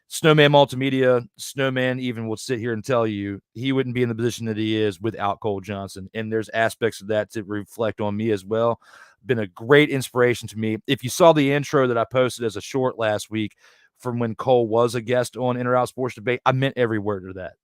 Snowman Multimedia, Snowman even will sit here and tell you he wouldn't be in the position that he is without Cole Johnson. And there's aspects of that to reflect on me as well. Been a great inspiration to me. If you saw the intro that I posted as a short last week from when Cole was a guest on In or Out Sports Debate, I meant every word of that.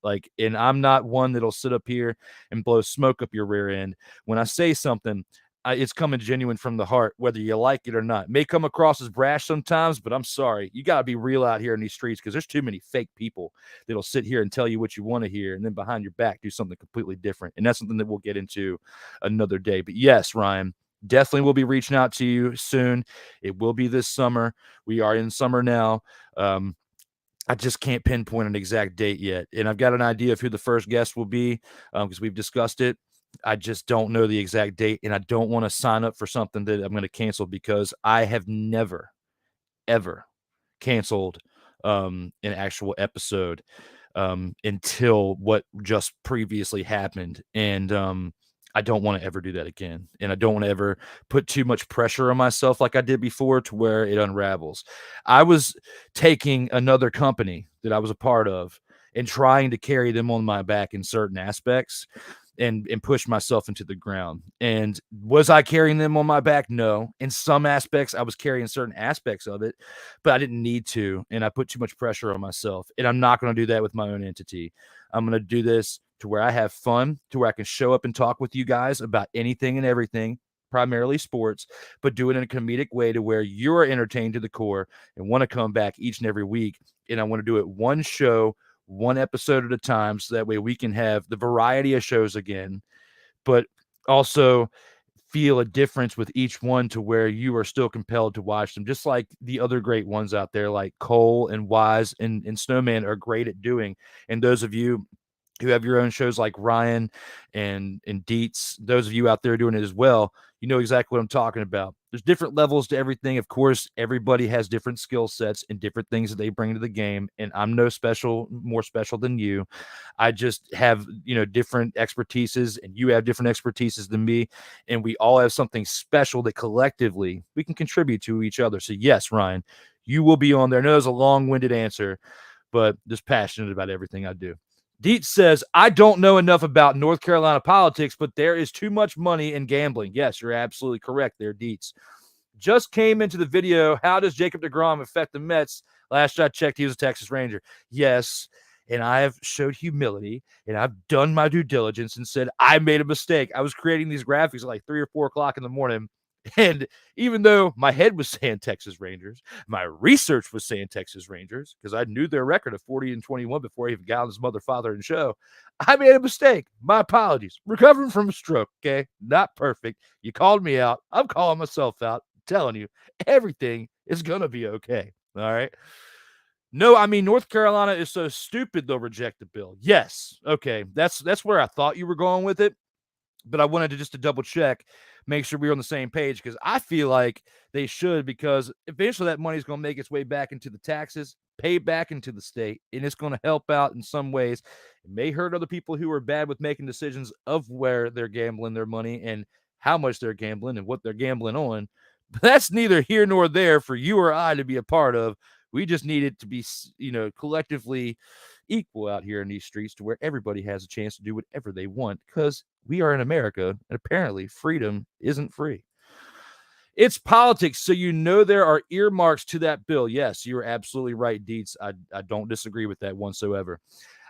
And I'm not one that'll sit up here and blow smoke up your rear end. When I say something, it's coming genuine from the heart, whether you like it or not. It may come across as brash sometimes, but I'm sorry. You got to be real out here in these streets because there's too many fake people that'll sit here and tell you what you want to hear and then behind your back do something completely different. And that's something that we'll get into another day. But yes, Ryan, definitely will be reaching out to you soon. It will be this summer. We are in summer now. I just can't pinpoint an exact date yet. And I've got an idea of who the first guest will be because we've discussed it. I just don't know the exact date, and I don't want to sign up for something that I'm going to cancel because I have never, ever canceled an actual episode until what just previously happened. And I don't want to ever do that again. And I don't want to ever put too much pressure on myself like I did before to where it unravels. I was taking another company that I was a part of and trying to carry them on my back in certain aspects and push myself into the ground. And was I carrying them on my back? No. In some aspects, I was carrying certain aspects of it, but I didn't need to. And I put too much pressure on myself. And I'm not going to do that with my own entity. I'm going to do this to where I have fun, to where I can show up and talk with you guys about anything and everything, primarily sports, but do it in a comedic way to where you're entertained to the core and want to come back each and every week. And I want to do it one show, one episode at a time, so that way we can have the variety of shows again, but also feel a difference with each one to where you are still compelled to watch them, just like the other great ones out there like Cole and Wise and Snowman are great at doing. And those of you who have your own shows like Ryan and Dietz, those of you out there doing it as well, you know exactly what I'm talking about. There's different levels to everything. Of course, everybody has different skill sets and different things that they bring to the game. And I'm no more special than you. I just have, different expertises, and you have different expertises than me. And we all have something special that collectively we can contribute to each other. So yes, Ryan, you will be on there. I know it's a long-winded answer, but just passionate about everything I do. Dietz says, I don't know enough about North Carolina politics, but there is too much money in gambling. Yes, you're absolutely correct there, Dietz. Just came into the video. How does Jacob deGrom affect the Mets? Last I checked, he was a Texas Ranger. Yes, and I have showed humility, and I've done my due diligence and said I made a mistake. I was creating these graphics at like 3 or 4 o'clock in the morning. And even though my head was saying Texas Rangers, my research was saying Texas Rangers because I knew their record of 40-21 before I even got on his mother, father, and show. I made a mistake. My apologies. Recovering from a stroke, okay? Not perfect. You called me out. I'm calling myself out. I'm telling you, everything is going to be okay. All right? No, I mean, North Carolina is so stupid they'll reject the bill. Yes. Okay. That's where I thought you were going with it. But I wanted to double check, make sure we're on the same page, because I feel like they should, because eventually that money is going to make its way back into the taxes, pay back into the state, and it's going to help out in some ways. It may hurt other people who are bad with making decisions of where they're gambling their money and how much they're gambling and what they're gambling on. But that's neither here nor there for you or I to be a part of. We just need it to be, collectively equal out here in these streets to where everybody has a chance to do whatever they want, because we are in America, and apparently freedom isn't free. It's politics, so there are earmarks to that bill. Yes, you're absolutely right, Dietz. I don't disagree with that whatsoever.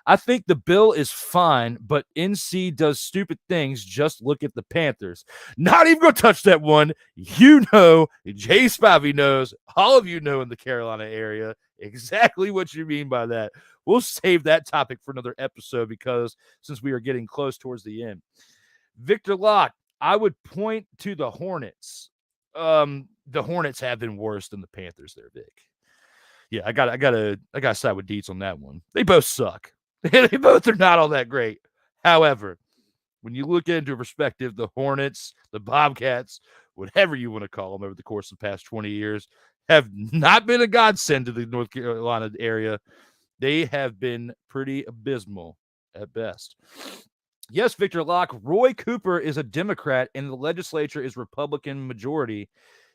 I think the bill is fine, but NC does stupid things. Just look at the Panthers. Not even going to touch that one. You know, Jay Spivey knows, all of you know in the Carolina area exactly what you mean by that. We'll save that topic for another episode because since we are getting close towards the end. Victor Locke, I would point to the Hornets. The Hornets have been worse than the Panthers there, Vic. Yeah, I gotta side with Dietz on that one. They both suck. They both are not all that great. However, when you look into perspective, the Hornets, the Bobcats, whatever you want to call them over the course of the past 20 years, have not been a godsend to the North Carolina area. They have been pretty abysmal at best. Yes, Victor Locke, Roy Cooper is a Democrat and the legislature is Republican majority.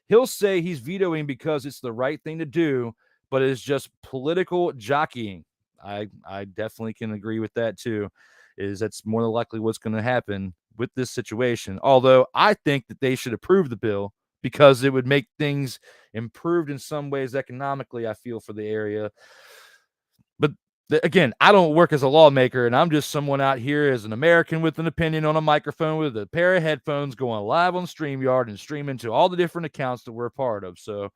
He'll say he's vetoing because it's the right thing to do, but it's just political jockeying. I definitely can agree with that too. That's more than likely what's going to happen with this situation. Although I think that they should approve the bill because it would make things improved in some ways economically, I feel, for the area. But again, I don't work as a lawmaker, and I'm just someone out here as an American with an opinion on a microphone with a pair of headphones going live on StreamYard and streaming to all the different accounts that we're a part of. So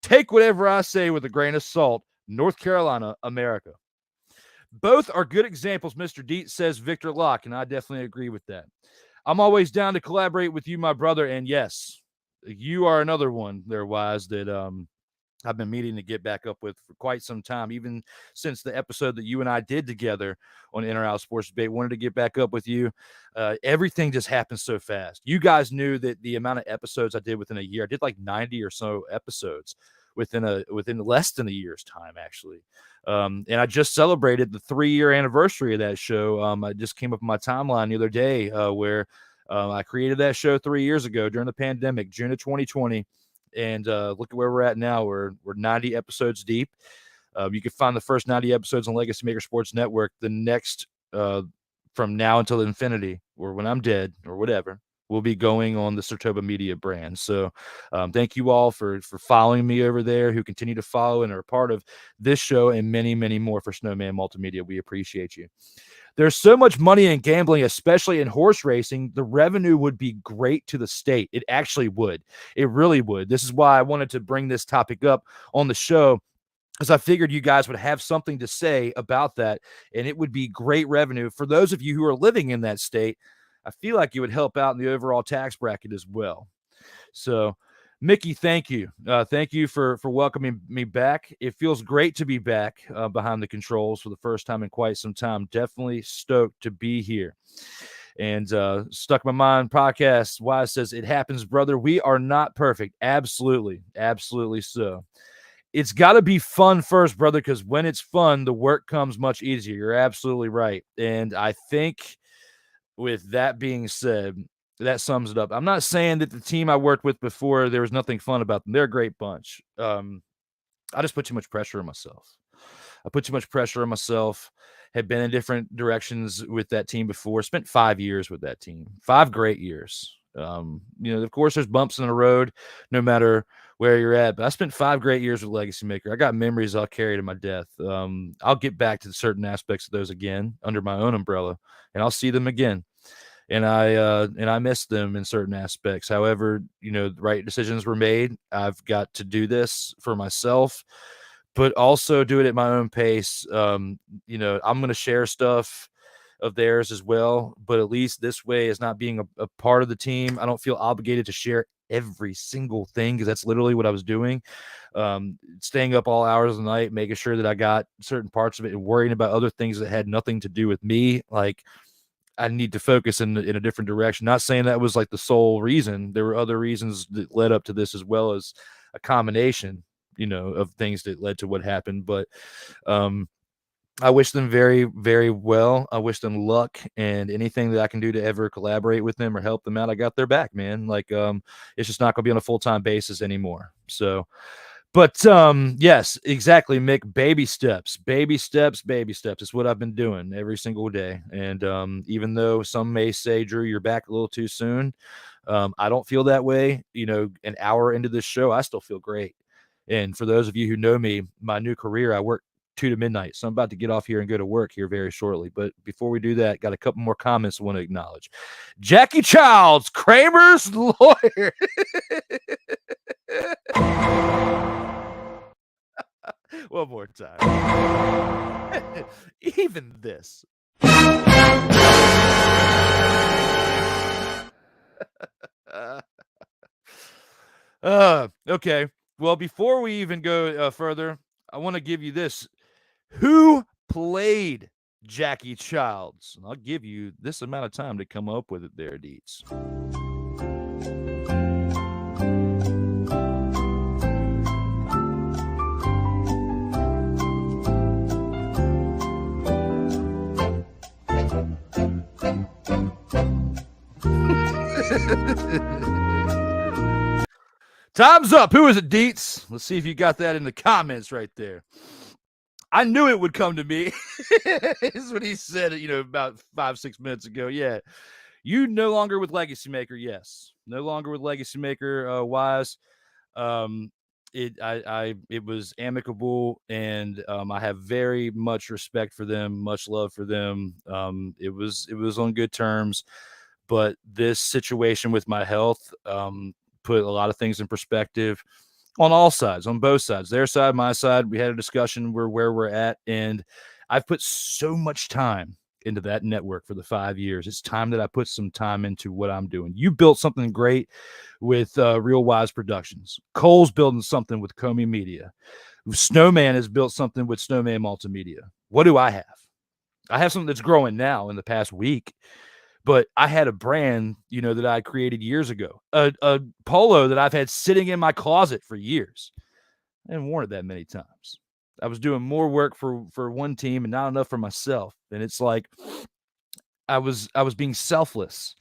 take whatever I say with a grain of salt. North Carolina, America. Both are good examples, Mr. Dietz, says Victor Locke, and I definitely agree with that. I'm always down to collaborate with you, my brother, and yes, you are another one there, Wise, that I've been meaning to get back up with for quite some time, even since the episode that you and I did together on In or Out Sports Debate. Wanted to get back up with you. Everything just happened so fast. You guys knew that the amount of episodes I did within a year, I did like 90 or so episodes within less than a year's time, actually. And I just celebrated the 3-year anniversary of that show. I just came up on my timeline the other day where I created that show 3 years ago during the pandemic, June of 2020. And look at where we're at now. We're 90 episodes deep. You can find the first 90 episodes on Legacy Maker Sports Network. The next, from now until infinity, or when I'm dead, or whatever, will be going on the SIRTOBA Media brand. So thank you all for following me over there, who continue to follow and are a part of this show and many, many more for Snowman Multimedia. We appreciate you. There's so much money in gambling, especially in horse racing. The revenue would be great to the state. It actually would. It really would. This is why I wanted to bring this topic up on the show, because I figured you guys would have something to say about that, and it would be great revenue. For those of you who are living in that state, I feel like it would help out in the overall tax bracket as well. So, Mickey, thank you. Thank you for welcoming me back. It feels great to be back behind the controls for the first time in quite some time. Definitely stoked to be here. And Stuck in My Mind podcast, Wise says, it happens, brother. We are not perfect. Absolutely. Absolutely so. It's got to be fun first, brother, because when it's fun, the work comes much easier. You're absolutely right. And I think with that being said, that sums it up. I'm not saying that the team I worked with before, there was nothing fun about them. They're a great bunch. I just put too much pressure on myself. Have been in different directions with that team before. Spent 5 years with that team. 5 great years. Of course, there's bumps in the road no matter where you're at. But I spent 5 great years with Legacy Maker. I got memories I'll carry to my death. I'll get back to certain aspects of those again under my own umbrella, and I'll see them again. And I miss them in certain aspects. However, the right decisions were made. I've got to do this for myself, but also do it at my own pace. I'm going to share stuff of theirs as well, but at least this way, as not being a part of the team, I don't feel obligated to share every single thing, because that's literally what I was doing. Staying up all hours of the night, making sure that I got certain parts of it and worrying about other things that had nothing to do with me. Like, I need to focus in a different direction. Not saying that was like the sole reason. There were other reasons that led up to this, as well as a combination, of things that led to what happened. But I wish them very, very well. I wish them luck, and anything that I can do to ever collaborate with them or help them out, I got their back, man. Like, it's just not going to be on a full-time basis anymore. So, but yes, exactly, Mick. Baby steps is what I've been doing every single day. And even though some may say, Drew, you're back a little too soon, I don't feel that way. An hour into this show, I still feel great. And for those of you who know me, my new career, I work 2 to midnight. So I'm about to get off here and go to work here very shortly. But before we do that, got a couple more comments I want to acknowledge. Jackie Childs, Kramer's lawyer. One more time. Even this. Okay. Well, before we even go further, I want to give you this. Who played Jackie Childs? I'll give you this amount of time to come up with it there, Deets. Time's up. Who is it, Deets? Let's see if you got that in the comments right there. I knew it would come to me. Is what he said, about 5-6 minutes ago. Yeah. You no longer with Legacy Maker. Yes. No longer with Legacy Maker, Wise. It was amicable, and I have very much respect for them, much love for them. It was on good terms, but this situation with my health put a lot of things in perspective on all sides, on both sides, their side, my side. We had a discussion where we're at, and I've put so much time into that network for the 5 years. It's time that I put some time into what I'm doing. You built something great with Real Wise Productions. Cole's building something with Comey Media. Snowman has built something with Snowman Multimedia. What do I have? I have something that's growing now in the past week, but I had a brand, that I created years ago, a polo that I've had sitting in my closet for years. I haven't worn it that many times. I was doing more work for one team and not enough for myself. And it's like I was being selfless.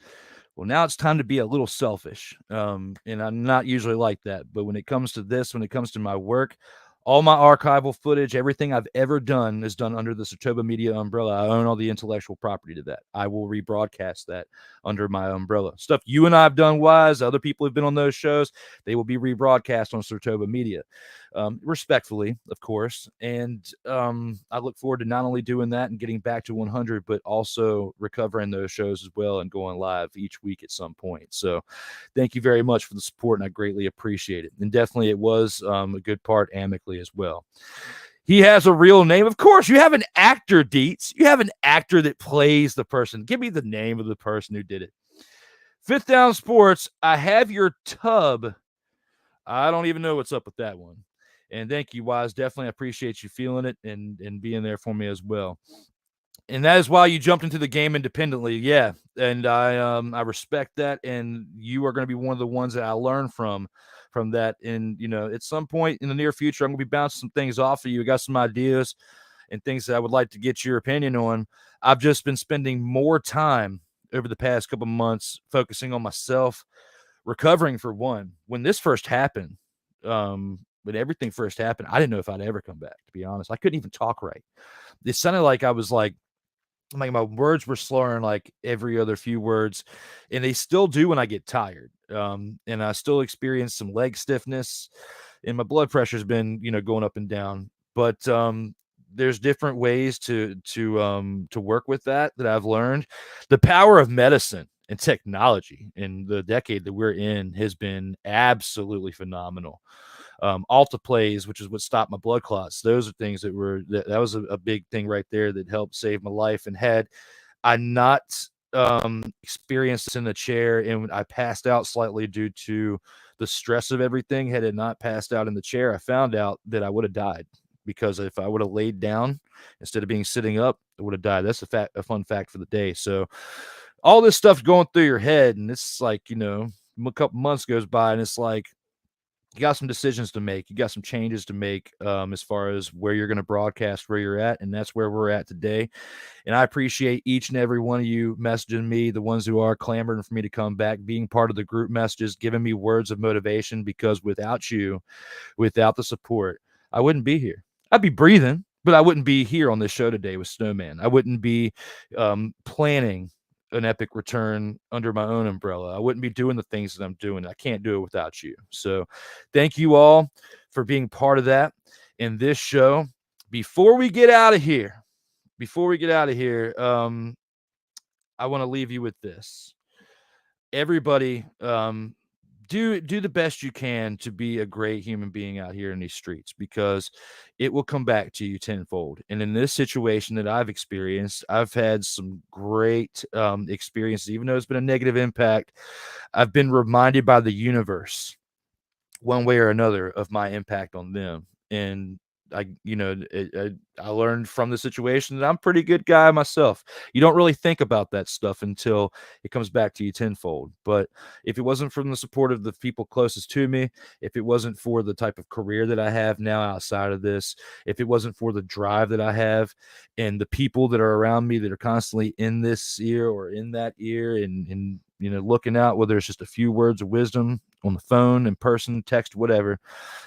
Well, now it's time to be a little selfish. And I'm not usually like that. But when it comes to this, when it comes to my work, all my archival footage, everything I've ever done is done under the SIRTOBA Media umbrella. I own all the intellectual property to that. I will rebroadcast that under my umbrella. Stuff you and I have done, Wise, other people have been on those shows, they will be rebroadcast on SIRTOBA Media. Respectfully, of course. And I look forward to not only doing that and getting back to 100, but also recovering those shows as well and going live each week at some point. So thank you very much for the support, and I greatly appreciate it. And definitely it was a good part amicably as well. He has a real name. Of course, you have an actor, Deets. You have an actor that plays the person. Give me the name of the person who did it. Fifth Down Sports, I have your tub. I don't even know what's up with that one. And thank you, Wise. Definitely appreciate you feeling it and being there for me as well. And that is why you jumped into the game independently. Yeah. And I respect that. And you are going to be one of the ones that I learn from that. And, at some point in the near future, I'm going to be bouncing some things off of you. I got some ideas and things that I would like to get your opinion on. I've just been spending more time over the past couple of months focusing on myself, recovering for one. When this first happened, when everything first happened, I didn't know if I'd ever come back, to be honest. I couldn't even talk right. It sounded like I was like my words were slurring like every other few words, and they still do when I get tired. And I still experience some leg stiffness, and my blood pressure's been, going up and down. But there's different ways to work with that I've learned. The power of medicine and technology in the decade that we're in has been absolutely phenomenal. Alta plays, which is what stopped my blood clots. Those are things that was a big thing right there that helped save my life. And had I not experienced this in the chair and I passed out slightly due to the stress of everything, had it not passed out in the chair, I found out that I would have died, because if I would have laid down instead of being sitting up, I would have died. That's a fun fact for the day. So all this stuff going through your head, and it's like, a couple months goes by, and it's like, you got some decisions to make. You got some changes to make as far as where you're going to broadcast, where you're at. And that's where we're at today. And I appreciate each and every one of you messaging me, the ones who are clamoring for me to come back, being part of the group messages, giving me words of motivation, because without you, without the support, I wouldn't be here. I'd be breathing, but I wouldn't be here on this show today with Snowman. I wouldn't be planning an epic return under my own umbrella. I wouldn't be doing the things that I'm doing. I can't do it without you. So thank you all for being part of that in this show. before we get out of here, I want to leave you with this. Everybody, do the best you can to be a great human being out here in these streets, because it will come back to you tenfold. And in this situation that I've experienced, I've had some great experiences. Even though it's been a negative impact, I've been reminded by the universe one way or another of my impact on them. And I learned from the situation that I'm a pretty good guy myself. You don't really think about that stuff until it comes back to you tenfold. But if it wasn't from the support of the people closest to me, if it wasn't for the type of career that I have now outside of this, if it wasn't for the drive that I have and the people that are around me that are constantly in this ear or in that ear and looking out, whether it's just a few words of wisdom on the phone, in person, text, whatever,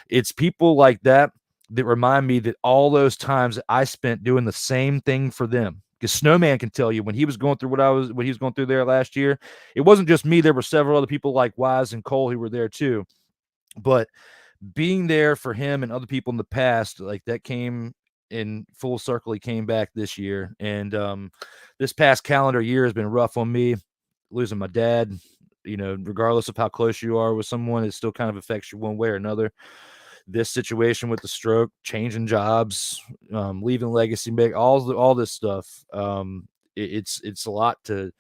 it's people like that that remind me that all those times that I spent doing the same thing for them. Because Snowman can tell you when he was going through what he was going through there last year, it wasn't just me. There were several other people like Wise and Cole who were there too. But being there for him and other people in the past, like that came in full circle. He came back this year. And this past calendar year has been rough on me. Losing my dad, regardless of how close you are with someone, it still kind of affects you one way or another. This situation with the stroke, changing jobs, leaving legacy, all this stuff. It's a lot to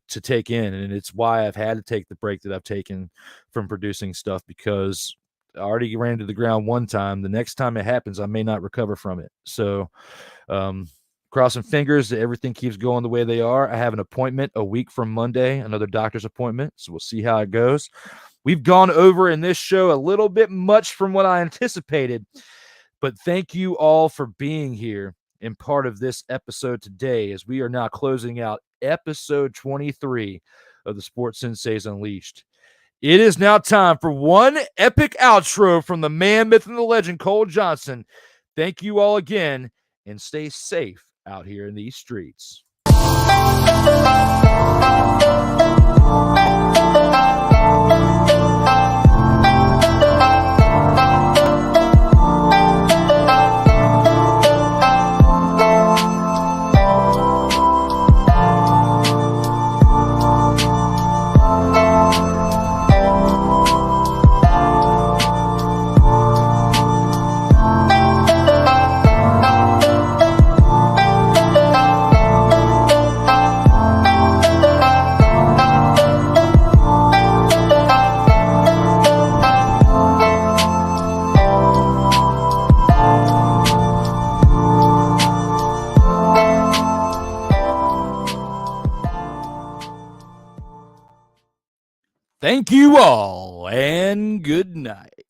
take in, and it's why I've had to take the break that I've taken from producing stuff, because I already ran to the ground one time. The next time it happens, I may not recover from it. So, crossing fingers that everything keeps going the way they are. I have an appointment a week from Monday, another doctor's appointment. So we'll see how it goes. We've gone over in this show a little bit much from what I anticipated, but thank you all for being here and part of this episode today, as we are now closing out episode 23 of the Sports Senseis Unleashed. It is now time for one epic outro from the man, myth, and the legend, Cole Johnson. Thank you all again, and stay safe out here in these streets. Thank you all, and good night.